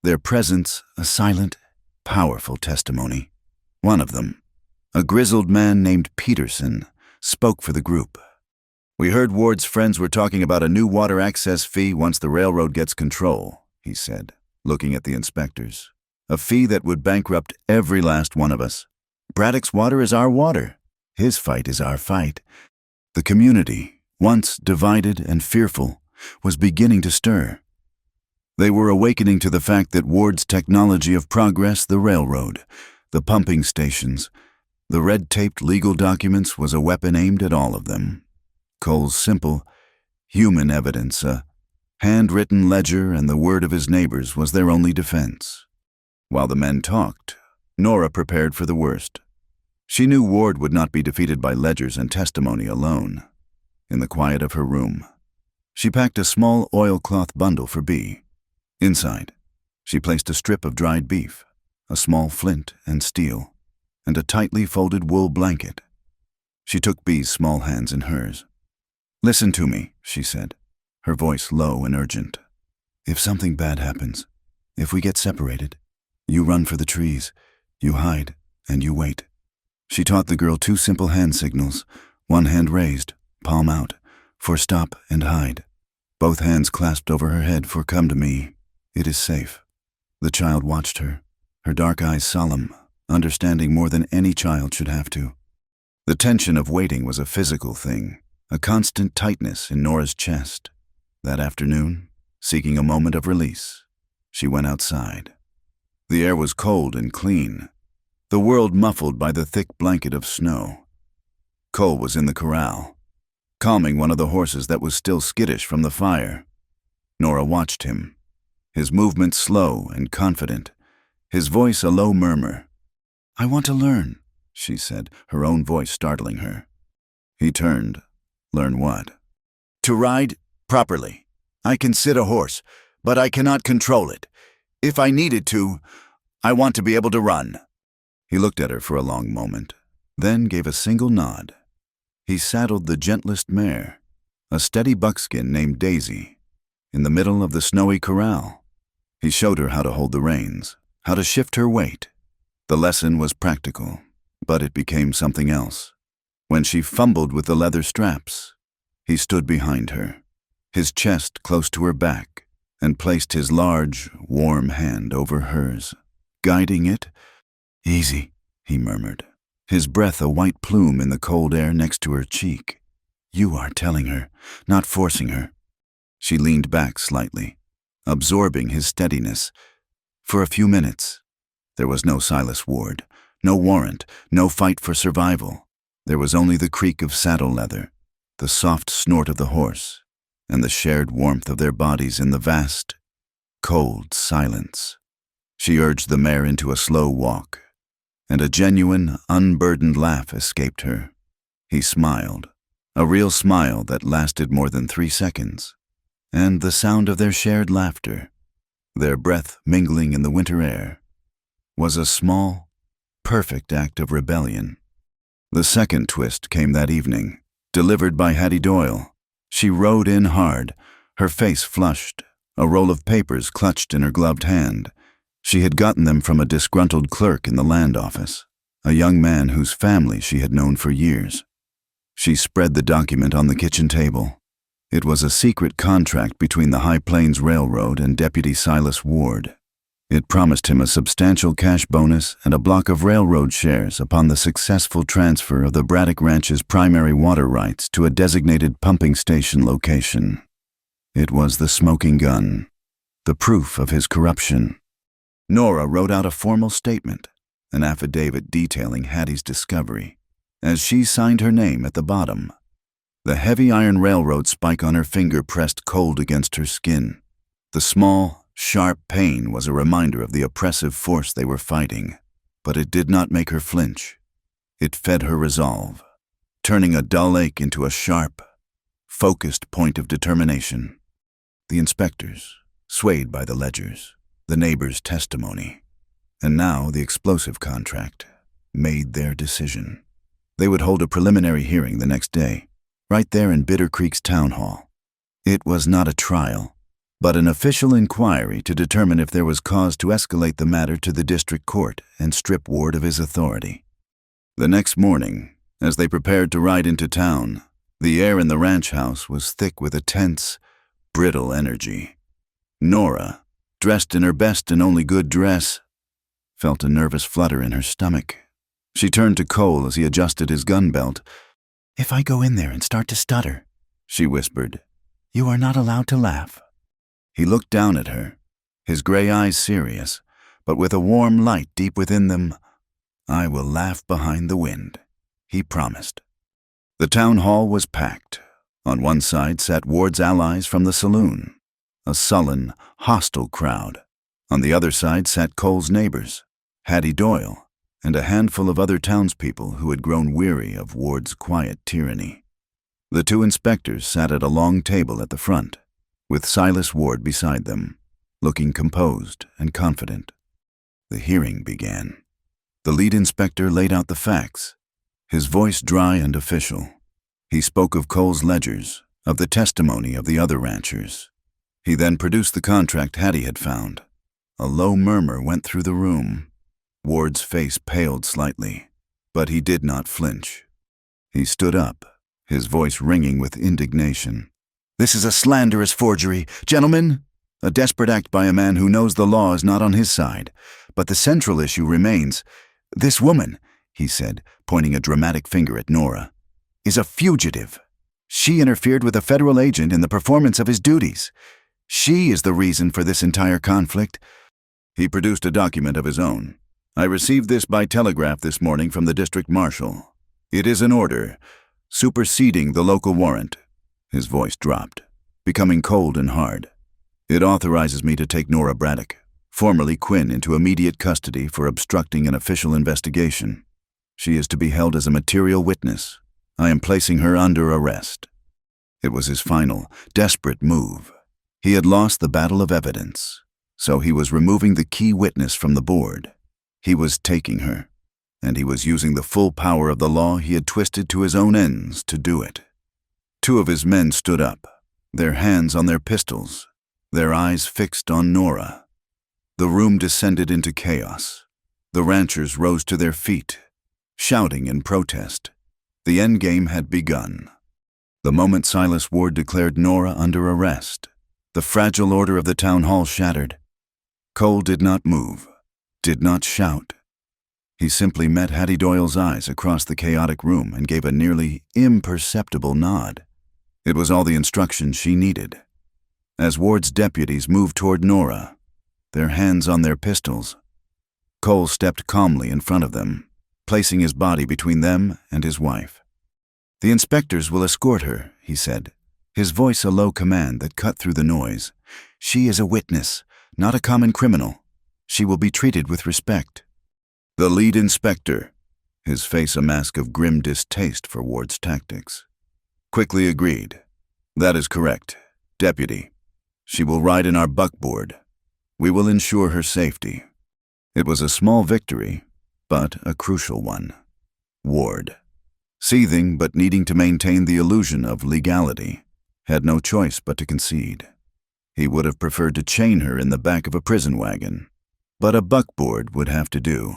their presence a silent, powerful testimony. One of them, a grizzled man named Peterson, spoke for the group. "We heard Ward's friends were talking about a new water access fee once the railroad gets control," he said, looking at the inspectors. "A fee that would bankrupt every last one of us. Braddock's water is our water. His fight is our fight." The community, once divided and fearful, was beginning to stir. They were awakening to the fact that Ward's technology of progress, the railroad, the pumping stations, the red-taped legal documents was a weapon aimed at all of them. Cole's simple, human evidence, a handwritten ledger and the word of his neighbors was their only defense. While the men talked, Nora prepared for the worst. She knew Ward would not be defeated by ledgers and testimony alone. In the quiet of her room, she packed a small oilcloth bundle for Bea. Inside, she placed a strip of dried beef, a small flint and steel, and a tightly folded wool blanket. She took Bea's small hands in hers. "Listen to me," she said, her voice low and urgent. "If something bad happens, if we get separated, you run for the trees, you hide, and you wait." She taught the girl 2 simple hand signals, one hand raised, palm out, for stop and hide. Both hands clasped over her head for "come to me. It is safe." The child watched her, her dark eyes solemn, understanding more than any child should have to. The tension of waiting was a physical thing, a constant tightness in Nora's chest. That afternoon, seeking a moment of release, she went outside. The air was cold and clean, the world muffled by the thick blanket of snow. Cole was in the corral, calming one of the horses that was still skittish from the fire. Nora watched him, his movements slow and confident, his voice a low murmur. "I want to learn," she said, her own voice startling her. He turned. "Learn what?" "To ride properly. I can sit a horse, but I cannot control it. If I needed to, I want to be able to run." He looked at her for a long moment, then gave a single nod. He saddled the gentlest mare, a steady buckskin named Daisy, in the middle of the snowy corral. He showed her how to hold the reins, how to shift her weight. The lesson was practical, but it became something else. When she fumbled with the leather straps, he stood behind her, his chest close to her back, and placed his large, warm hand over hers, guiding it. "Easy," he murmured, his breath a white plume in the cold air next to her cheek. "You are telling her, not forcing her." She leaned back slightly, absorbing his steadiness. For a few minutes, there was no Silas Ward, no warrant, no fight for survival. There was only the creak of saddle leather, the soft snort of the horse, and the shared warmth of their bodies in the vast, cold silence. She urged the mare into a slow walk, and a genuine, unburdened laugh escaped her. He smiled, a real smile that lasted more than 3 seconds, and the sound of their shared laughter, their breath mingling in the winter air, was a small, perfect act of rebellion. The second twist came that evening, delivered by Hattie Doyle. She rode in hard, her face flushed, a roll of papers clutched in her gloved hand. She had gotten them from a disgruntled clerk in the land office, a young man whose family she had known for years. She spread the document on the kitchen table. It was a secret contract between the High Plains Railroad and Deputy Silas Ward. It promised him a substantial cash bonus and a block of railroad shares upon the successful transfer of the Braddock Ranch's primary water rights to a designated pumping station location. It was the smoking gun, the proof of his corruption. Nora wrote out a formal statement, an affidavit detailing Hattie's discovery, as she signed her name at the bottom. The heavy iron railroad spike on her finger pressed cold against her skin. The small, sharp pain was a reminder of the oppressive force they were fighting, but it did not make her flinch. It fed her resolve, turning a dull ache into a sharp, focused point of determination. The inspectors, swayed by the ledgers, the neighbors' testimony, and now the explosive contract, made their decision. They would hold a preliminary hearing the next day, right there in Bitter Creek's town hall. It was not a trial, but an official inquiry to determine if there was cause to escalate the matter to the district court and strip Ward of his authority. The next morning, as they prepared to ride into town, the air in the ranch house was thick with a tense, brittle energy. Nora, dressed in her best and only good dress, felt a nervous flutter in her stomach. She turned to Cole as he adjusted his gun belt. "If I go in there and start to stutter," she whispered, "you are not allowed to laugh." He looked down at her, his gray eyes serious, but with a warm light deep within them. "I will laugh behind the wind," he promised. The town hall was packed. On one side sat Ward's allies from the saloon, a sullen, hostile crowd. On the other side sat Cole's neighbors, Hattie Doyle, and a handful of other townspeople who had grown weary of Ward's quiet tyranny. The two inspectors sat at a long table at the front, with Silas Ward beside them, looking composed and confident. The hearing began. The lead inspector laid out the facts, his voice dry and official. He spoke of Cole's ledgers, of the testimony of the other ranchers. He then produced the contract Hattie had found. A low murmur went through the room. Ward's face paled slightly, but he did not flinch. He stood up, his voice ringing with indignation. "This is a slanderous forgery, gentlemen, a desperate act by a man who knows the law is not on his side. But the central issue remains. This woman," he said, pointing a dramatic finger at Nora, "is a fugitive. She interfered with a federal agent in the performance of his duties. She is the reason for this entire conflict." He produced a document of his own. "I received this by telegraph this morning from the district marshal. It is an order, superseding the local warrant." His voice dropped, becoming cold and hard. "It authorizes me to take Nora Braddock, formerly Quinn, into immediate custody for obstructing an official investigation. She is to be held as a material witness. I am placing her under arrest." It was his final, desperate move. He had lost the battle of evidence, so he was removing the key witness from the board. He was taking her, and he was using the full power of the law he had twisted to his own ends to do it. Two of his men stood up, their hands on their pistols, their eyes fixed on Nora. The room descended into chaos. The ranchers rose to their feet, shouting in protest. The endgame had begun. The moment Silas Ward declared Nora under arrest, the fragile order of the town hall shattered. Cole did not move, did not shout. He simply met Hattie Doyle's eyes across the chaotic room and gave a nearly imperceptible nod. It was all the instruction she needed. as Ward's deputies moved toward Nora, their hands on their pistols. Cole stepped calmly in front of them, placing his body between them and his wife. "The inspectors will escort her," he said, his voice a low command that cut through the noise. "She is a witness, not a common criminal. She will be treated with respect." The lead inspector, his face a mask of grim distaste for Ward's tactics, quickly agreed. "That is correct, Deputy. She will ride in our buckboard. We will ensure her safety." It was a small victory, but a crucial one. Ward, seething but needing to maintain the illusion of legality, had no choice but to concede. He would have preferred to chain her in the back of a prison wagon, but a buckboard would have to do.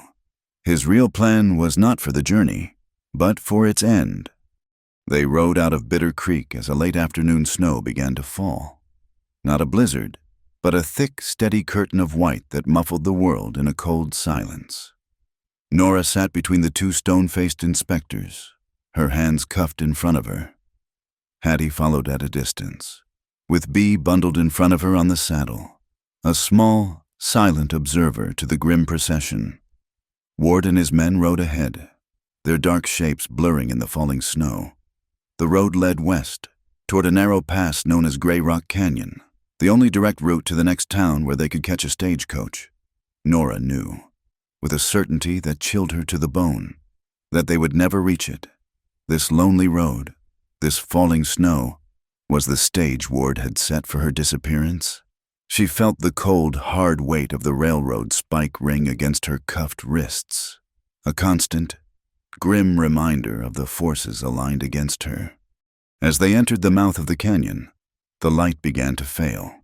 His real plan was not for the journey, but for its end. They rode out of Bitter Creek as a late afternoon snow began to fall. Not a blizzard, but a thick, steady curtain of white that muffled the world in a cold silence. Nora sat between the two stone-faced inspectors, her hands cuffed in front of her. Hattie followed at a distance, with Bee bundled in front of her on the saddle, a small, silent observer to the grim procession. Ward and his men rode ahead, their dark shapes blurring in the falling snow. The road led west, toward a narrow pass known as Gray Rock Canyon, the only direct route to the next town where they could catch a stagecoach. Nora knew, with a certainty that chilled her to the bone, that they would never reach it. This lonely road, this falling snow, was the stage Ward had set for her disappearance. She felt the cold, hard weight of the railroad spike ring against her cuffed wrists, a constant, grim reminder of the forces aligned against her. As they entered the mouth of the canyon, the light began to fail.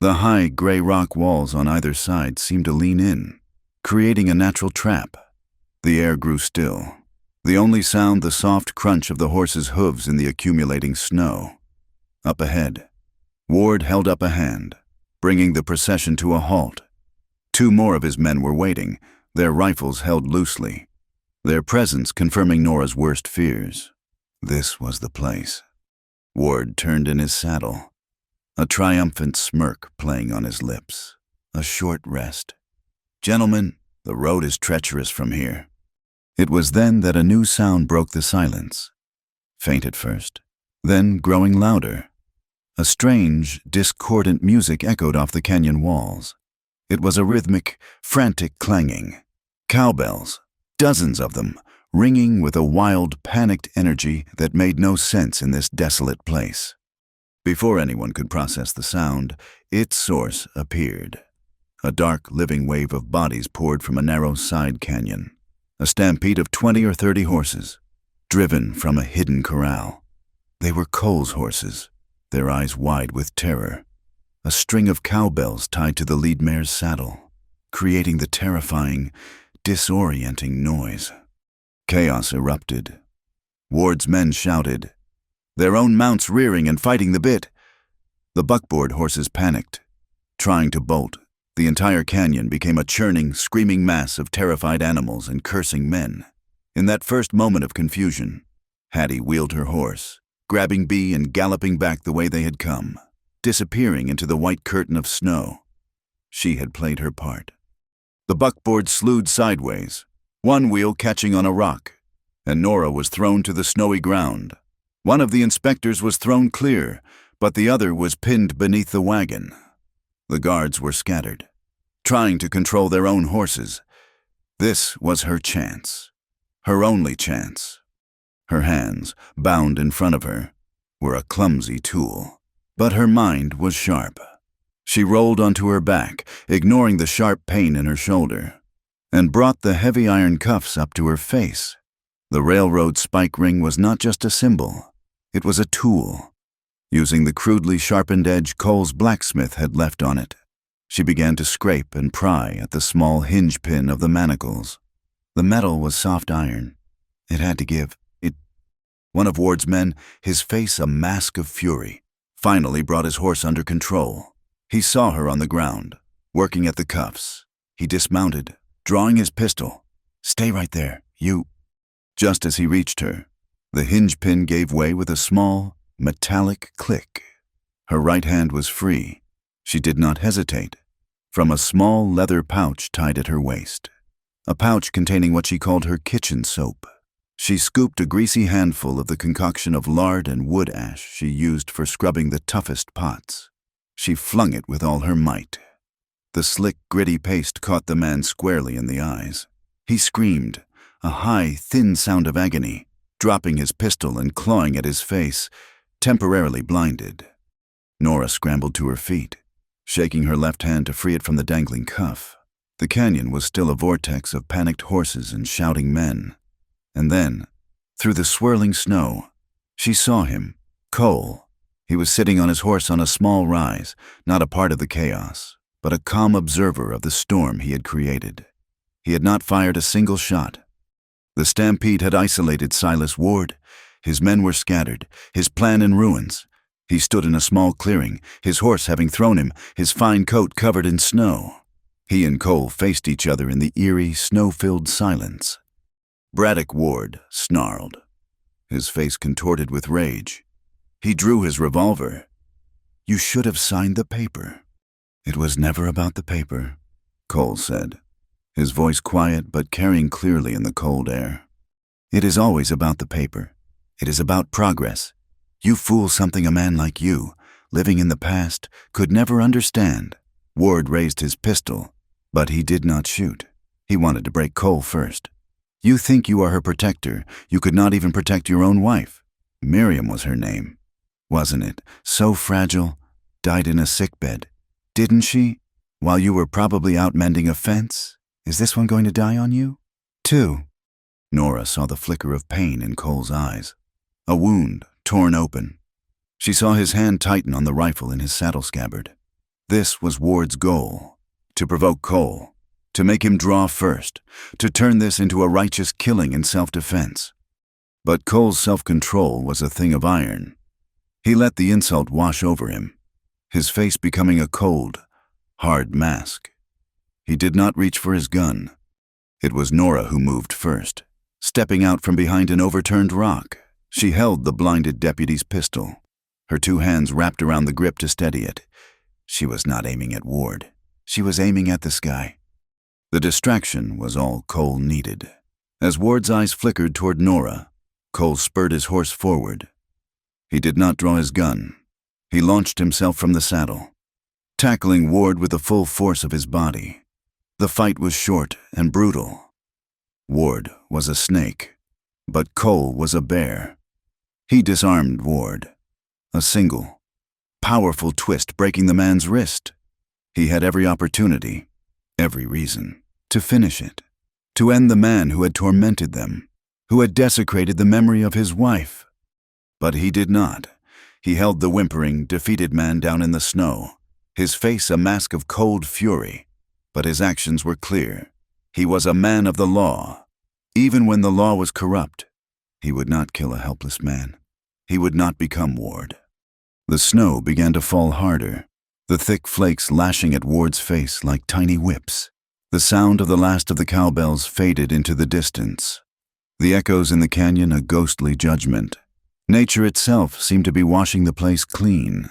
The high, gray rock walls on either side seemed to lean in, creating a natural trap. The air grew still, the only sound the soft crunch of the horses' hooves in the accumulating snow. Up ahead, Ward held up a hand, bringing the procession to a halt. Two more of his men were waiting, their rifles held loosely, their presence confirming Nora's worst fears. This was the place. Ward turned in his saddle, a triumphant smirk playing on his lips. A short rest. "Gentlemen, the road is treacherous from here." It was then that a new sound broke the silence. Faint at first, then growing louder. A strange, discordant music echoed off the canyon walls. It was a rhythmic, frantic clanging. Cowbells, dozens of them, ringing with a wild, panicked energy that made no sense in this desolate place. Before anyone could process the sound, its source appeared. A dark, living wave of bodies poured from a narrow side canyon. A stampede of 20 or 30 horses, driven from a hidden corral. They were Cole's horses, their eyes wide with terror. A string of cowbells tied to the lead mare's saddle, creating the terrifying, disorienting noise. Chaos erupted. Ward's men shouted, their own mounts rearing and fighting the bit. The buckboard horses panicked, trying to bolt. The entire canyon became a churning, screaming mass of terrified animals and cursing men. In that first moment of confusion, Hattie wheeled her horse, grabbing Bee and galloping back the way they had come, disappearing into the white curtain of snow. She had played her part. The buckboard slewed sideways, one wheel catching on a rock, and Nora was thrown to the snowy ground. One of the inspectors was thrown clear, but the other was pinned beneath the wagon. The guards were scattered, trying to control their own horses. This was her chance, her only chance. Her hands, bound in front of her, were a clumsy tool, but her mind was sharp. She rolled onto her back, ignoring the sharp pain in her shoulder, and brought the heavy iron cuffs up to her face. The railroad spike ring was not just a symbol, it was a tool. Using the crudely sharpened edge Cole's blacksmith had left on it, she began to scrape and pry at the small hinge pin of the manacles. The metal was soft iron. It had to give. One of Ward's men, his face a mask of fury, finally brought his horse under control. He saw her on the ground, working at the cuffs. He dismounted, drawing his pistol. "Stay right there, you." Just as he reached her, the hinge pin gave way with a small, metallic click. Her right hand was free, She did not hesitate. From a small leather pouch tied at her waist, a pouch containing what she called her kitchen soap, she scooped a greasy handful of the concoction of lard and wood ash she used for scrubbing the toughest pots. She flung it with all her might. The slick, gritty paste caught the man squarely in the eyes. He screamed, a high, thin sound of agony, dropping his pistol and clawing at his face, temporarily blinded. Nora scrambled to her feet, shaking her left hand to free it from the dangling cuff. The canyon was still a vortex of panicked horses and shouting men. And then, through the swirling snow, she saw him, Cole. He was sitting on his horse on a small rise, not a part of the chaos, but a calm observer of the storm he had created. He had not fired a single shot. The stampede had isolated Silas Ward. His men were scattered, his plan in ruins. He stood in a small clearing, his horse having thrown him, his fine coat covered in snow. He and Cole faced each other in the eerie, snow-filled silence. Braddock Ward snarled, his face contorted with rage. He drew his revolver. "You should have signed the paper." "It was never about the paper," Cole said, his voice quiet but carrying clearly in the cold air. "It is always about the paper. It is about progress. You fool something a man like you, living in the past, could never understand." Ward raised his pistol, but he did not shoot. He wanted to break Cole first. "You think you are her protector. You could not even protect your own wife. Miriam was her name. Wasn't it? So fragile. Died in a sickbed. Didn't she? While you were probably out mending a fence? Is this one going to die on you?" "Too." Nora saw the flicker of pain in Cole's eyes. A wound, torn open. She saw his hand tighten on the rifle in his saddle scabbard. This was Ward's goal, to provoke Cole, to make him draw first, to turn this into a righteous killing in self-defense. But Cole's self-control was a thing of iron. He let the insult wash over him, his face becoming a cold, hard mask. He did not reach for his gun. It was Nora who moved first, stepping out from behind an overturned rock. She held the blinded deputy's pistol, her two hands wrapped around the grip to steady it. She was not aiming at Ward. She was aiming at the sky. The distraction was all Cole needed. As Ward's eyes flickered toward Nora, Cole spurred his horse forward. He did not draw his gun. He launched himself from the saddle, tackling Ward with the full force of his body. The fight was short and brutal. Ward was a snake, but Cole was a bear. He disarmed Ward. A single, powerful twist breaking the man's wrist. He had every opportunity, every reason, to finish it, to end the man who had tormented them, who had desecrated the memory of his wife. But he did not. He held the whimpering, defeated man down in the snow, his face a mask of cold fury, but his actions were clear. He was a man of the law. Even when the law was corrupt, he would not kill a helpless man. He would not become Ward. The snow began to fall harder, the thick flakes lashing at Ward's face like tiny whips. The sound of the last of the cowbells faded into the distance. The echoes in the canyon a ghostly judgment. Nature itself seemed to be washing the place clean.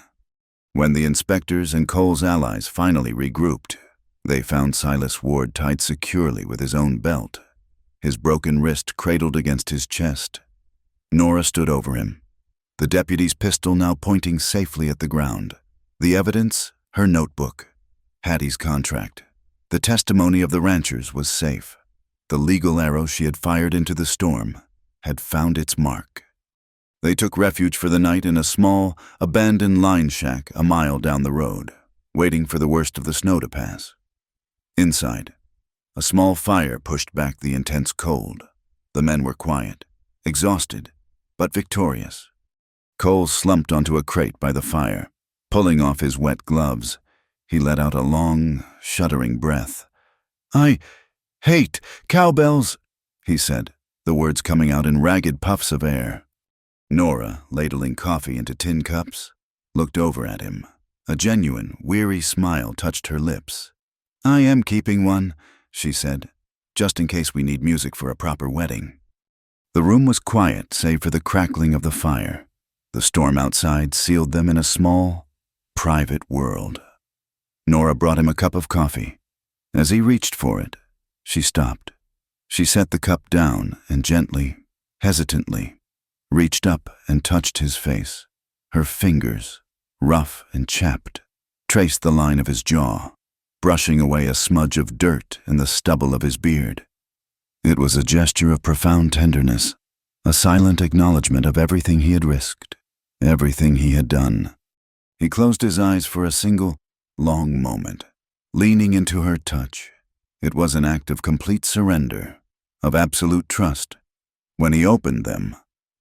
When the inspectors and Cole's allies finally regrouped, they found Silas Ward tied securely with his own belt, his broken wrist cradled against his chest. Nora stood over him, the deputy's pistol now pointing safely at the ground. The evidence, her notebook, Hattie's contract. The testimony of the ranchers was safe. The legal arrow she had fired into the storm had found its mark. They took refuge for the night in a small, abandoned line shack a mile down the road, waiting for the worst of the snow to pass. Inside, a small fire pushed back the intense cold. The men were quiet, exhausted, but victorious. Cole slumped onto a crate by the fire. Pulling off his wet gloves, he let out a long, shuddering breath. "I hate cowbells," he said, the words coming out in ragged puffs of air. Nora, ladling coffee into tin cups, looked over at him. A genuine, weary smile touched her lips. "I am keeping one," she said, "just in case we need music for a proper wedding." The room was quiet save for the crackling of the fire. The storm outside sealed them in a small, private world. Nora brought him a cup of coffee. As he reached for it, she stopped. She set the cup down and gently, hesitantly, reached up and touched his face. Her fingers, rough and chapped, traced the line of his jaw, brushing away a smudge of dirt and the stubble of his beard. It was a gesture of profound tenderness, a silent acknowledgement of everything he had risked, everything he had done. He closed his eyes for a single, long moment, leaning into her touch. It was an act of complete surrender, of absolute trust. When he opened them,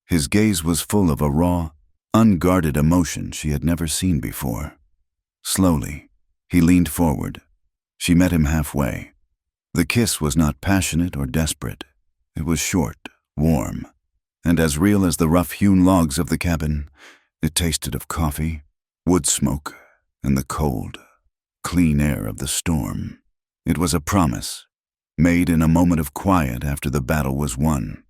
his gaze was full of a raw, unguarded emotion she had never seen before. Slowly, he leaned forward. She met him halfway. The kiss was not passionate or desperate. It was short, warm, and as real as the rough-hewn logs of the cabin. It tasted of coffee, wood smoke, and the cold, clean air of the storm. It was a promise, made in a moment of quiet after the battle was won.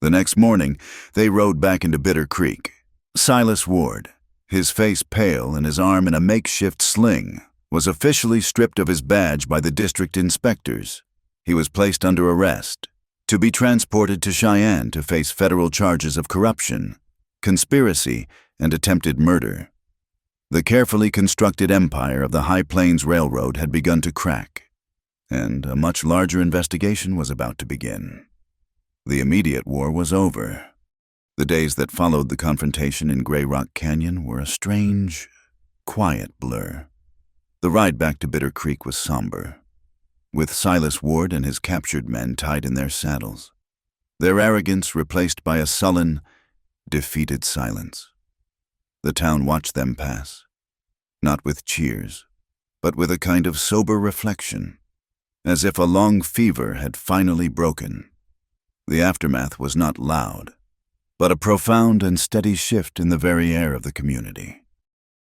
The next morning, they rode back into Bitter Creek. Silas Ward, his face pale and his arm in a makeshift sling, was officially stripped of his badge by the district inspectors. He was placed under arrest, to be transported to Cheyenne to face federal charges of corruption, conspiracy, and attempted murder. The carefully constructed empire of the High Plains Railroad had begun to crack, and a much larger investigation was about to begin. The immediate war was over. The days that followed the confrontation in Grey Rock Canyon were a strange, quiet blur. The ride back to Bitter Creek was somber, with Silas Ward and his captured men tied in their saddles, their arrogance replaced by a sullen, defeated silence. The town watched them pass, not with cheers, but with a kind of sober reflection, as if a long fever had finally broken. The aftermath was not loud, but a profound and steady shift in the very air of the community.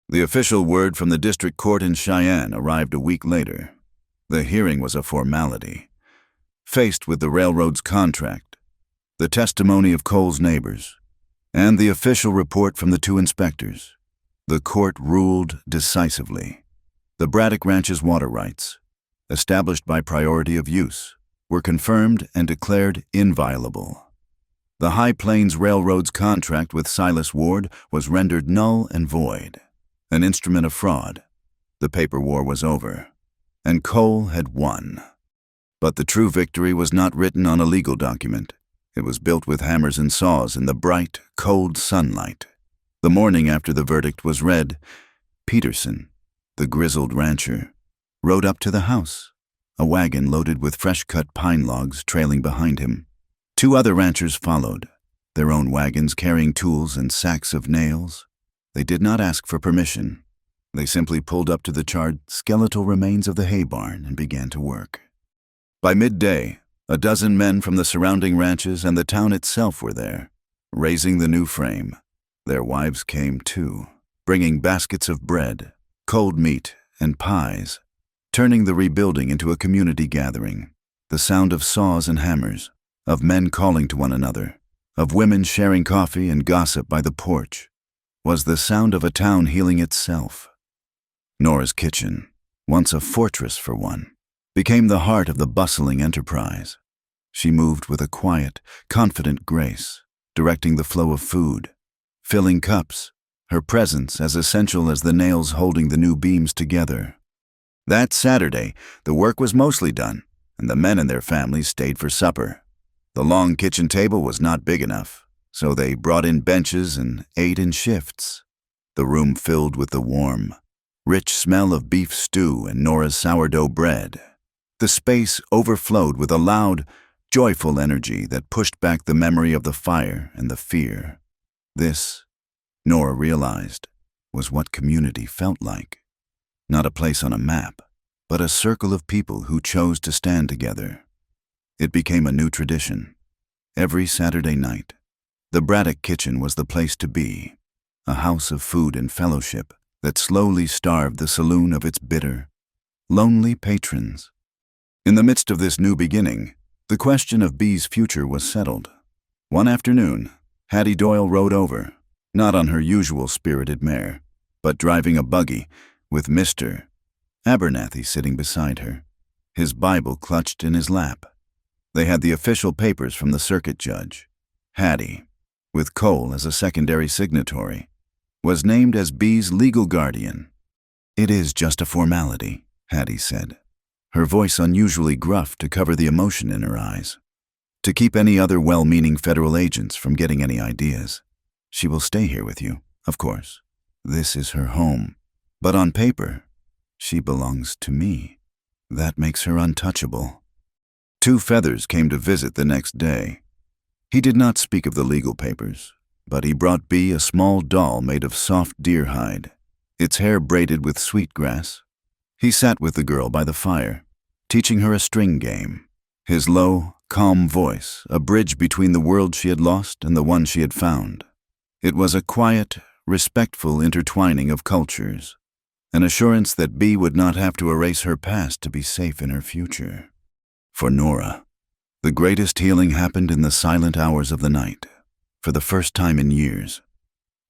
The official word from the district court in Cheyenne arrived a week later. The hearing was a formality. Faced with the railroad's contract, the testimony of Cole's neighbors, and the official report from the two inspectors, the court ruled decisively. The Braddock Ranch's water rights, established by priority of use, were confirmed and declared inviolable. The High Plains Railroad's contract with Silas Ward was rendered null and void, an instrument of fraud. The paper war was over, and Cole had won. But the true victory was not written on a legal document. It was built with hammers and saws in the bright, cold sunlight. The morning after the verdict was read, Peterson, the grizzled rancher, rode up to the house, a wagon loaded with fresh-cut pine logs trailing behind him. Two other ranchers followed, their own wagons carrying tools and sacks of nails. They did not ask for permission. They simply pulled up to the charred, skeletal remains of the hay barn and began to work. By midday, a dozen men from the surrounding ranches and the town itself were there, raising the new frame. Their wives came too, bringing baskets of bread, cold meat, and pies, turning the rebuilding into a community gathering. The sound of saws and hammers, of men calling to one another, of women sharing coffee and gossip by the porch, was the sound of a town healing itself. Nora's kitchen, once a fortress for one, became the heart of the bustling enterprise. She moved with a quiet, confident grace, directing the flow of food, filling cups, her presence as essential as the nails holding the new beams together. That Saturday, the work was mostly done, and the men and their families stayed for supper. The long kitchen table was not big enough, so they brought in benches and ate in shifts. The room filled with the warm, rich smell of beef stew and Nora's sourdough bread. The space overflowed with a loud, joyful energy that pushed back the memory of the fire and the fear. This, Nora realized, was what community felt like. Not a place on a map, but a circle of people who chose to stand together. It became a new tradition. Every Saturday night, the Braddock kitchen was the place to be, a house of food and fellowship that slowly starved the saloon of its bitter, lonely patrons. In the midst of this new beginning, the question of Bee's future was settled. One afternoon, Hattie Doyle rode over, not on her usual spirited mare, but driving a buggy with Mr. Abernathy sitting beside her, his Bible clutched in his lap. They had the official papers from the circuit judge. Hattie, with Cole as a secondary signatory, was named as Bee's legal guardian. "It is just a formality," Hattie said, her voice unusually gruff to cover the emotion in her eyes. "To keep any other well-meaning federal agents from getting any ideas. She will stay here with you, of course. This is her home. But on paper, she belongs to me. That makes her untouchable." Two Feathers came to visit the next day. He did not speak of the legal papers, but he brought Bee a small doll made of soft deer hide, its hair braided with sweetgrass. He sat with the girl by the fire, teaching her a string game, his low, calm voice a bridge between the world she had lost and the one she had found. It was a quiet, respectful intertwining of cultures, an assurance that Bee would not have to erase her past to be safe in her future. For Nora, the greatest healing happened in the silent hours of the night, for the first time in years.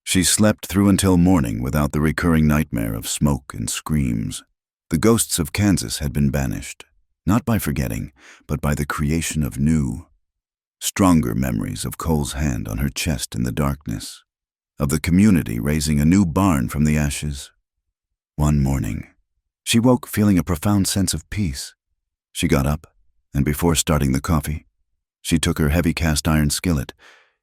She slept through until morning without the recurring nightmare of smoke and screams. The ghosts of Kansas had been banished, not by forgetting, but by the creation of new, stronger memories of Cole's hand on her chest in the darkness, of the community raising a new barn from the ashes. One morning, she woke feeling a profound sense of peace. She got up, and before starting the coffee, she took her heavy cast-iron skillet,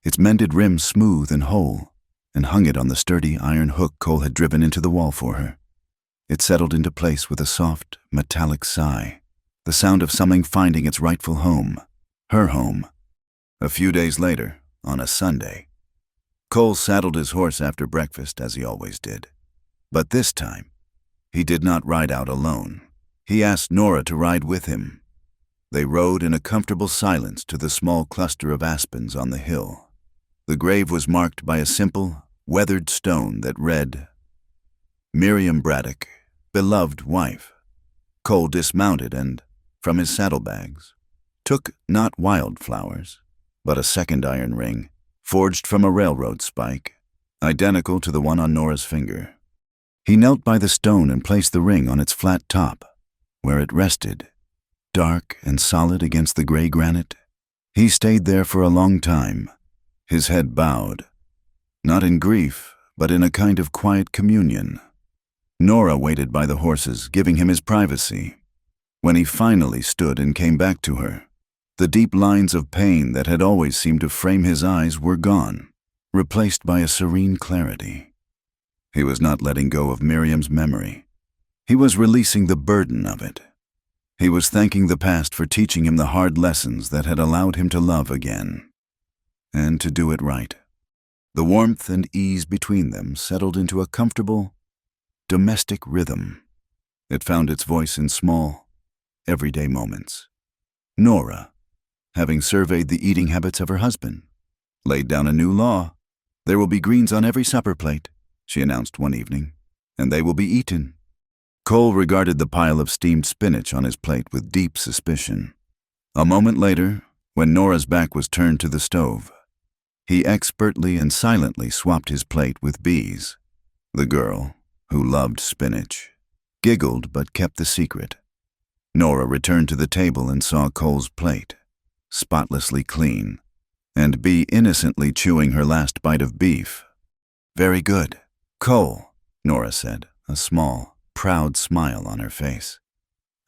its mended rim smooth and whole, and hung it on the sturdy iron hook Cole had driven into the wall for her. It settled into place with a soft, metallic sigh, the sound of something finding its rightful home, her home. A few days later, on a Sunday, Cole saddled his horse after breakfast as he always did. But this time, he did not ride out alone. He asked Nora to ride with him. They rode in a comfortable silence to the small cluster of aspens on the hill. The grave was marked by a simple, weathered stone that read, "Miriam Braddock, beloved wife." Cole dismounted and, from his saddlebags, took not wildflowers, but a second iron ring, forged from a railroad spike, identical to the one on Nora's finger. He knelt by the stone and placed the ring on its flat top, where it rested, dark and solid against the gray granite. He stayed there for a long time, his head bowed, not in grief, but in a kind of quiet communion. Nora waited by the horses, giving him his privacy. When he finally stood and came back to her, the deep lines of pain that had always seemed to frame his eyes were gone, replaced by a serene clarity. He was not letting go of Miriam's memory. He was releasing the burden of it. He was thanking the past for teaching him the hard lessons that had allowed him to love again, and to do it right. The warmth and ease between them settled into a comfortable, domestic rhythm. It found its voice in small, everyday moments. Nora, having surveyed the eating habits of her husband, laid down a new law. "There will be greens on every supper plate," she announced one evening, "and they will be eaten." Cole regarded the pile of steamed spinach on his plate with deep suspicion. A moment later, when Nora's back was turned to the stove, he expertly and silently swapped his plate with Bee's. The girl, who loved spinach, giggled but kept the secret. Nora returned to the table and saw Cole's plate, spotlessly clean, and Bee innocently chewing her last bite of beef. "Very good, Cole," Nora said, a small, proud smile on her face.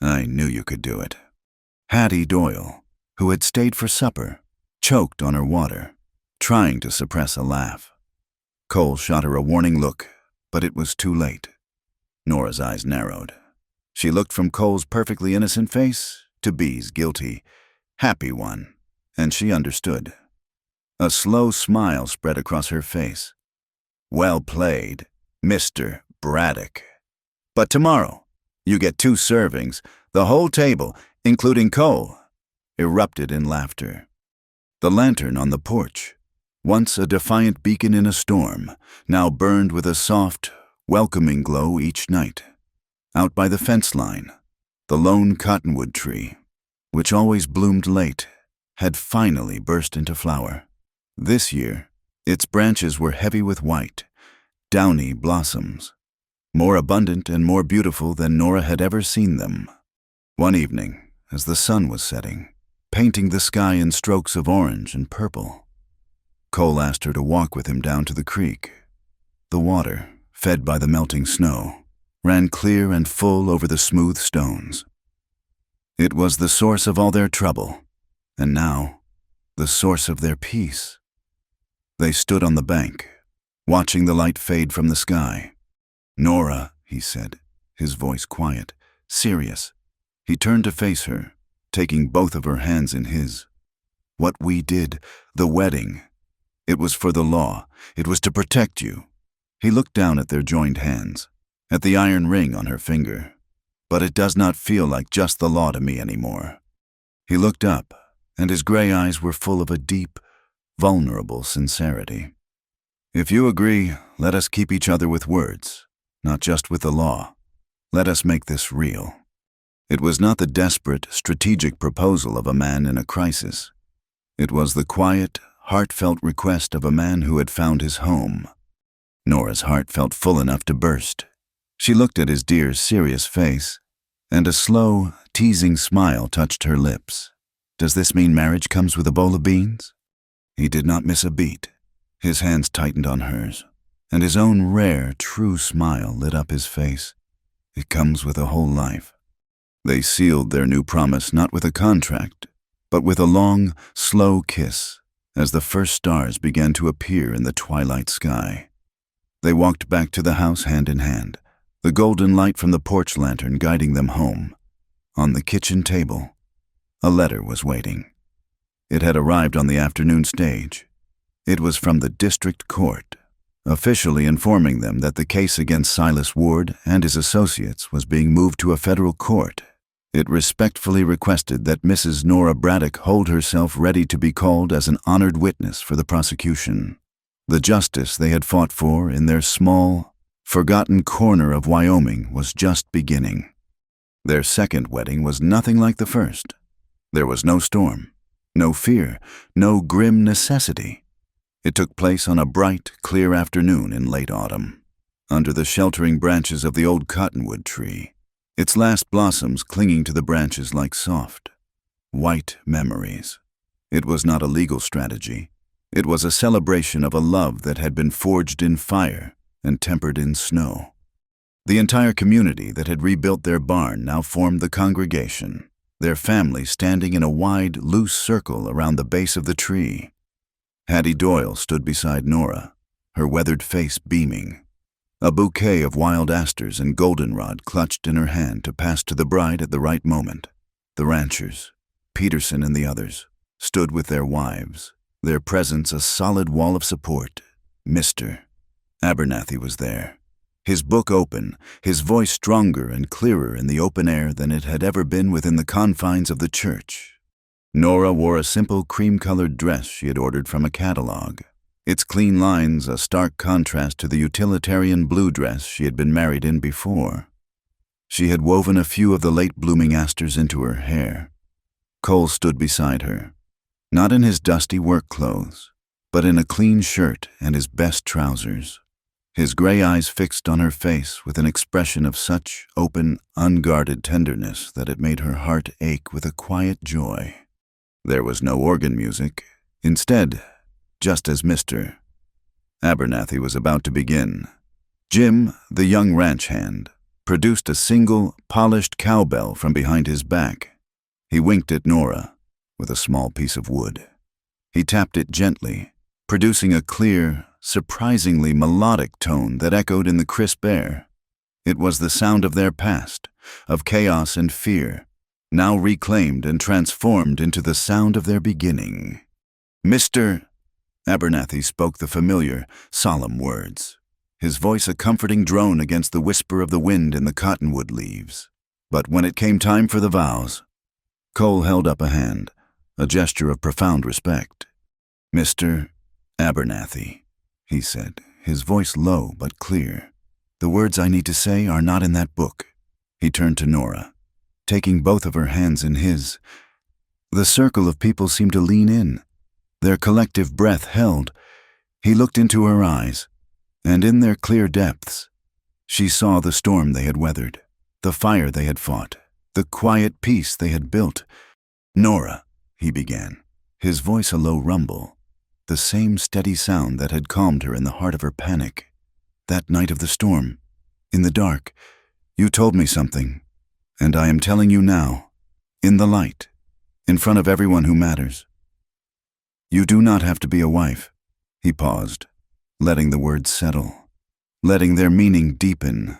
"I knew you could do it." Hattie Doyle, who had stayed for supper, choked on her water, trying to suppress a laugh. Cole shot her a warning look, but it was too late. Nora's eyes narrowed. She looked from Cole's perfectly innocent face to Bee's guilty, happy one, and she understood. A slow smile spread across her face. "Well played, Mr. Braddock. But tomorrow, you get 2 servings, the whole table, including Cole," erupted in laughter. The lantern on the porch, once a defiant beacon in a storm, now burned with a soft, welcoming glow each night. Out by the fence line, the lone cottonwood tree, which always bloomed late, had finally burst into flower. This year, its branches were heavy with white, downy blossoms. more abundant and more beautiful than Nora had ever seen them. One evening, as the sun was setting, painting the sky in strokes of orange and purple, Cole asked her to walk with him down to the creek. The water, fed by the melting snow, ran clear and full over the smooth stones. It was the source of all their trouble, and now, the source of their peace. They stood on the bank, watching the light fade from the sky. "Nora," he said, his voice quiet, serious. He turned to face her, taking both of her hands in his. "What we did, the wedding, it was for the law. It was to protect you." He looked down at their joined hands, at the iron ring on her finger. "But it does not feel like just the law to me anymore." He looked up, and his gray eyes were full of a deep, vulnerable sincerity. "If you agree, let us keep each other with words, not just with the law. Let us make this real." It was not the desperate, strategic proposal of a man in a crisis. It was the quiet, heartfelt request of a man who had found his home. Nora's heart felt full enough to burst. She looked at his dear, serious face, and a slow, teasing smile touched her lips. "Does this mean marriage comes with a bowl of beans?" He did not miss a beat. His hands tightened on hers, and his own rare, true smile lit up his face. "It comes with a whole life." They sealed their new promise not with a contract, but with a long, slow kiss as the first stars began to appear in the twilight sky. They walked back to the house hand in hand, the golden light from the porch lantern guiding them home. On the kitchen table, a letter was waiting. It had arrived on the afternoon stage. It was from the district court, officially informing them that the case against Silas Ward and his associates was being moved to a federal court. It respectfully requested that Mrs. Nora Braddock hold herself ready to be called as an honored witness for the prosecution. The justice they had fought for in their small, forgotten corner of Wyoming was just beginning. Their second wedding was nothing like the first. There was no storm, no fear, no grim necessity. It took place on a bright, clear afternoon in late autumn, under the sheltering branches of the old cottonwood tree, its last blossoms clinging to the branches like soft, white memories. It was not a legal strategy. It was a celebration of a love that had been forged in fire and tempered in snow. The entire community that had rebuilt their barn now formed the congregation, their family standing in a wide, loose circle around the base of the tree. Hattie Doyle stood beside Nora, her weathered face beaming. A bouquet of wild asters and goldenrod clutched in her hand to pass to the bride at the right moment. The ranchers, Peterson and the others, stood with their wives, their presence a solid wall of support. Mr. Abernathy was there, his book open, his voice stronger and clearer in the open air than it had ever been within the confines of the church. Nora wore a simple cream-colored dress she had ordered from a catalog, its clean lines a stark contrast to the utilitarian blue dress she had been married in before. She had woven a few of the late-blooming asters into her hair. Cole stood beside her, not in his dusty work clothes, but in a clean shirt and his best trousers, his gray eyes fixed on her face with an expression of such open, unguarded tenderness that it made her heart ache with a quiet joy. There was no organ music. Instead, just as Mr. Abernathy was about to begin, Jim, the young ranch hand, produced a single, polished cowbell from behind his back. He winked at Nora with a small piece of wood. He tapped it gently, producing a clear, surprisingly melodic tone that echoed in the crisp air. It was the sound of their past, of chaos and fear, now reclaimed and transformed into the sound of their beginning. "Mr. Abernathy spoke the familiar, solemn words, his voice a comforting drone against the whisper of the wind in the cottonwood leaves. But when it came time for the vows, Cole held up a hand, a gesture of profound respect. "Mr. Abernathy," he said, his voice low but clear, "the words I need to say are not in that book." He turned to Nora, taking both of her hands in his. The circle of people seemed to lean in, their collective breath held. He looked into her eyes, and in their clear depths, She saw the storm they had weathered, the fire they had fought, the quiet peace they had built. "Nora," he began, his voice a low rumble, the same steady sound that had calmed her in the heart of her panic. "That night of the storm, in the dark, you told me something, and I am telling you now, in the light, in front of everyone who matters. You do not have to be a wife." He paused, letting the words settle, letting their meaning deepen.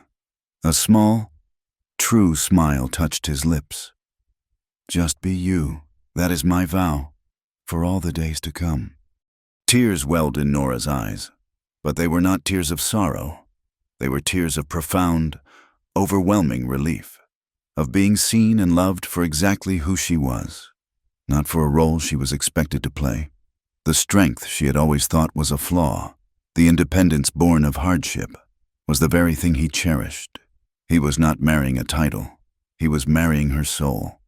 A small, true smile touched his lips. "Just be you. That is my vow, for all the days to come." Tears welled in Nora's eyes, but they were not tears of sorrow. They were tears of profound, overwhelming relief, of being seen and loved for exactly who she was, not for a role she was expected to play. The strength she had always thought was a flaw, the independence born of hardship, was the very thing he cherished. He was not marrying a title. He was marrying her soul.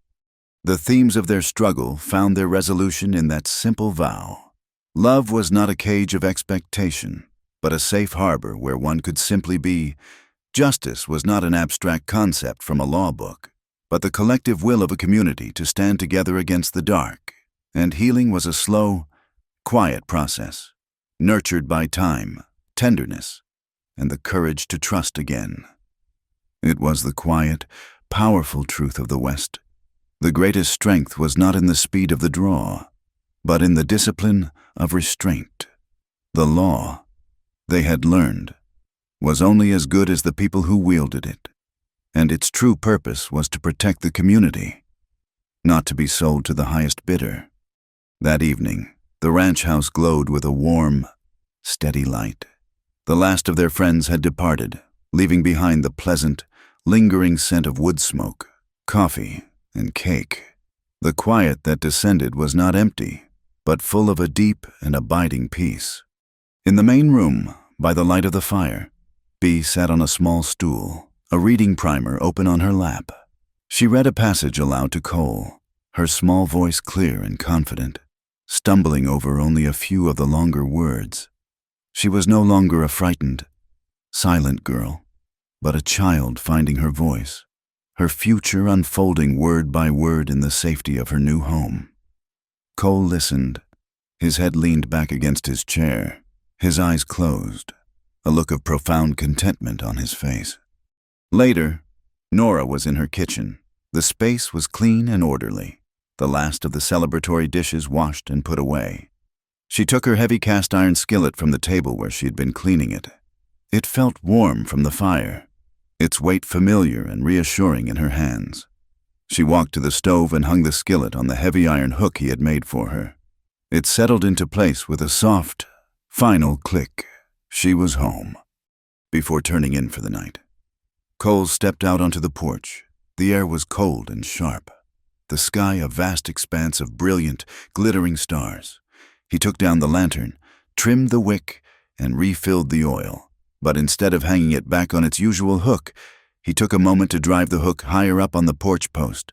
The themes of their struggle found their resolution in that simple vow. Love was not a cage of expectation, but a safe harbor where one could simply be. Justice was not an abstract concept from a law book, but the collective will of a community to stand together against the dark. And healing was a slow, quiet process, nurtured by time, tenderness, and the courage to trust again. It was the quiet, powerful truth of the West. The greatest strength was not in the speed of the draw, but in the discipline of restraint. The law, they had learned, was only as good as the people who wielded it, and its true purpose was to protect the community, not to be sold to the highest bidder. That evening, the ranch house glowed with a warm, steady light. The last of their friends had departed, leaving behind the pleasant, lingering scent of wood smoke, coffee, and cake. The quiet that descended was not empty, but full of a deep and abiding peace. In the main room, by the light of the fire, Bea sat on a small stool, a reading primer open on her lap. She read a passage aloud to Cole, her small voice clear and confident, stumbling over only a few of the longer words. She was no longer a frightened, silent girl, but a child finding her voice, her future unfolding word by word in the safety of her new home. Cole listened, his head leaned back against his chair, his eyes closed, a look of profound contentment on his face. Later, Nora was in her kitchen. The space was clean and orderly, the last of the celebratory dishes washed and put away. She took her heavy cast-iron skillet from the table where she had been cleaning it. It felt warm from the fire, its weight familiar and reassuring in her hands. She walked to the stove and hung the skillet on the heavy iron hook he had made for her. It settled into place with a soft, final click. She was home. Before turning in for the night, Cole stepped out onto the porch. The air was cold and sharp, the sky a vast expanse of brilliant, glittering stars. He took down the lantern, trimmed the wick, and refilled the oil. But instead of hanging it back on its usual hook, he took a moment to drive the hook higher up on the porch post.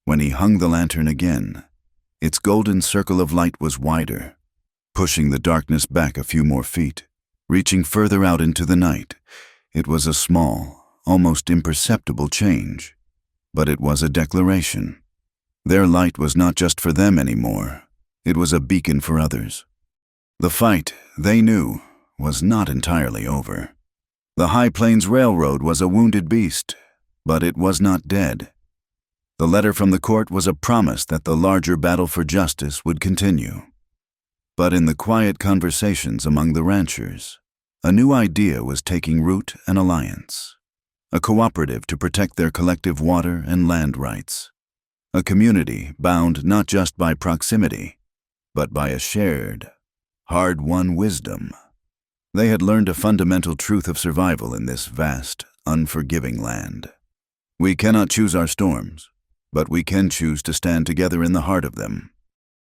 When he hung the lantern again, its golden circle of light was wider, pushing the darkness back a few more feet, reaching further out into the night. It was a small, almost imperceptible change, but it was a declaration. Their light was not just for them anymore. It was a beacon for others. The fight, they knew, was not entirely over. The High Plains Railroad was a wounded beast, but it was not dead. The letter from the court was a promise that the larger battle for justice would continue. But in the quiet conversations among the ranchers, a new idea was taking root: an alliance, a cooperative to protect their collective water and land rights, a community bound not just by proximity, but by a shared, hard-won wisdom. They had learned a fundamental truth of survival in this vast, unforgiving land. We cannot choose our storms, but we can choose to stand together in the heart of them.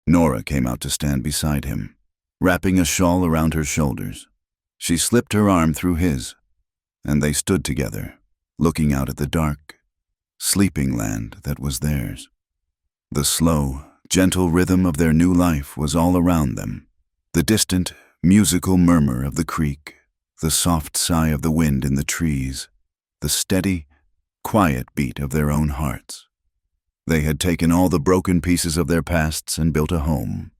Nora came out to stand beside him, wrapping a shawl around her shoulders. She slipped her arm through his, and they stood together, looking out at the dark, sleeping land that was theirs. The slow, gentle rhythm of their new life was all around them. The distant, musical murmur of the creek, the soft sigh of the wind in the trees, the steady, quiet beat of their own hearts. They had taken all the broken pieces of their pasts and built a home.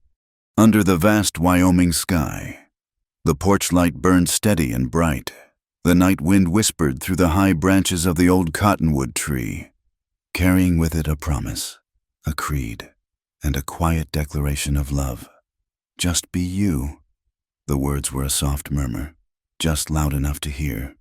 Under the vast Wyoming sky, the porch light burned steady and bright. The night wind whispered through the high branches of the old cottonwood tree, carrying with it a promise, a creed, and a quiet declaration of love. "Just be you." The words were a soft murmur, just loud enough to hear.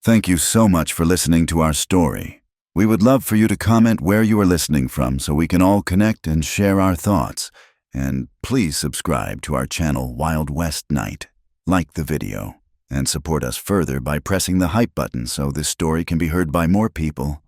Thank you so much for listening to our story. We would love for you to comment where you are listening from so we can all connect and share our thoughts. And please subscribe to our channel Wild West Night. Like the video, and support us further by pressing the hype button so this story can be heard by more people.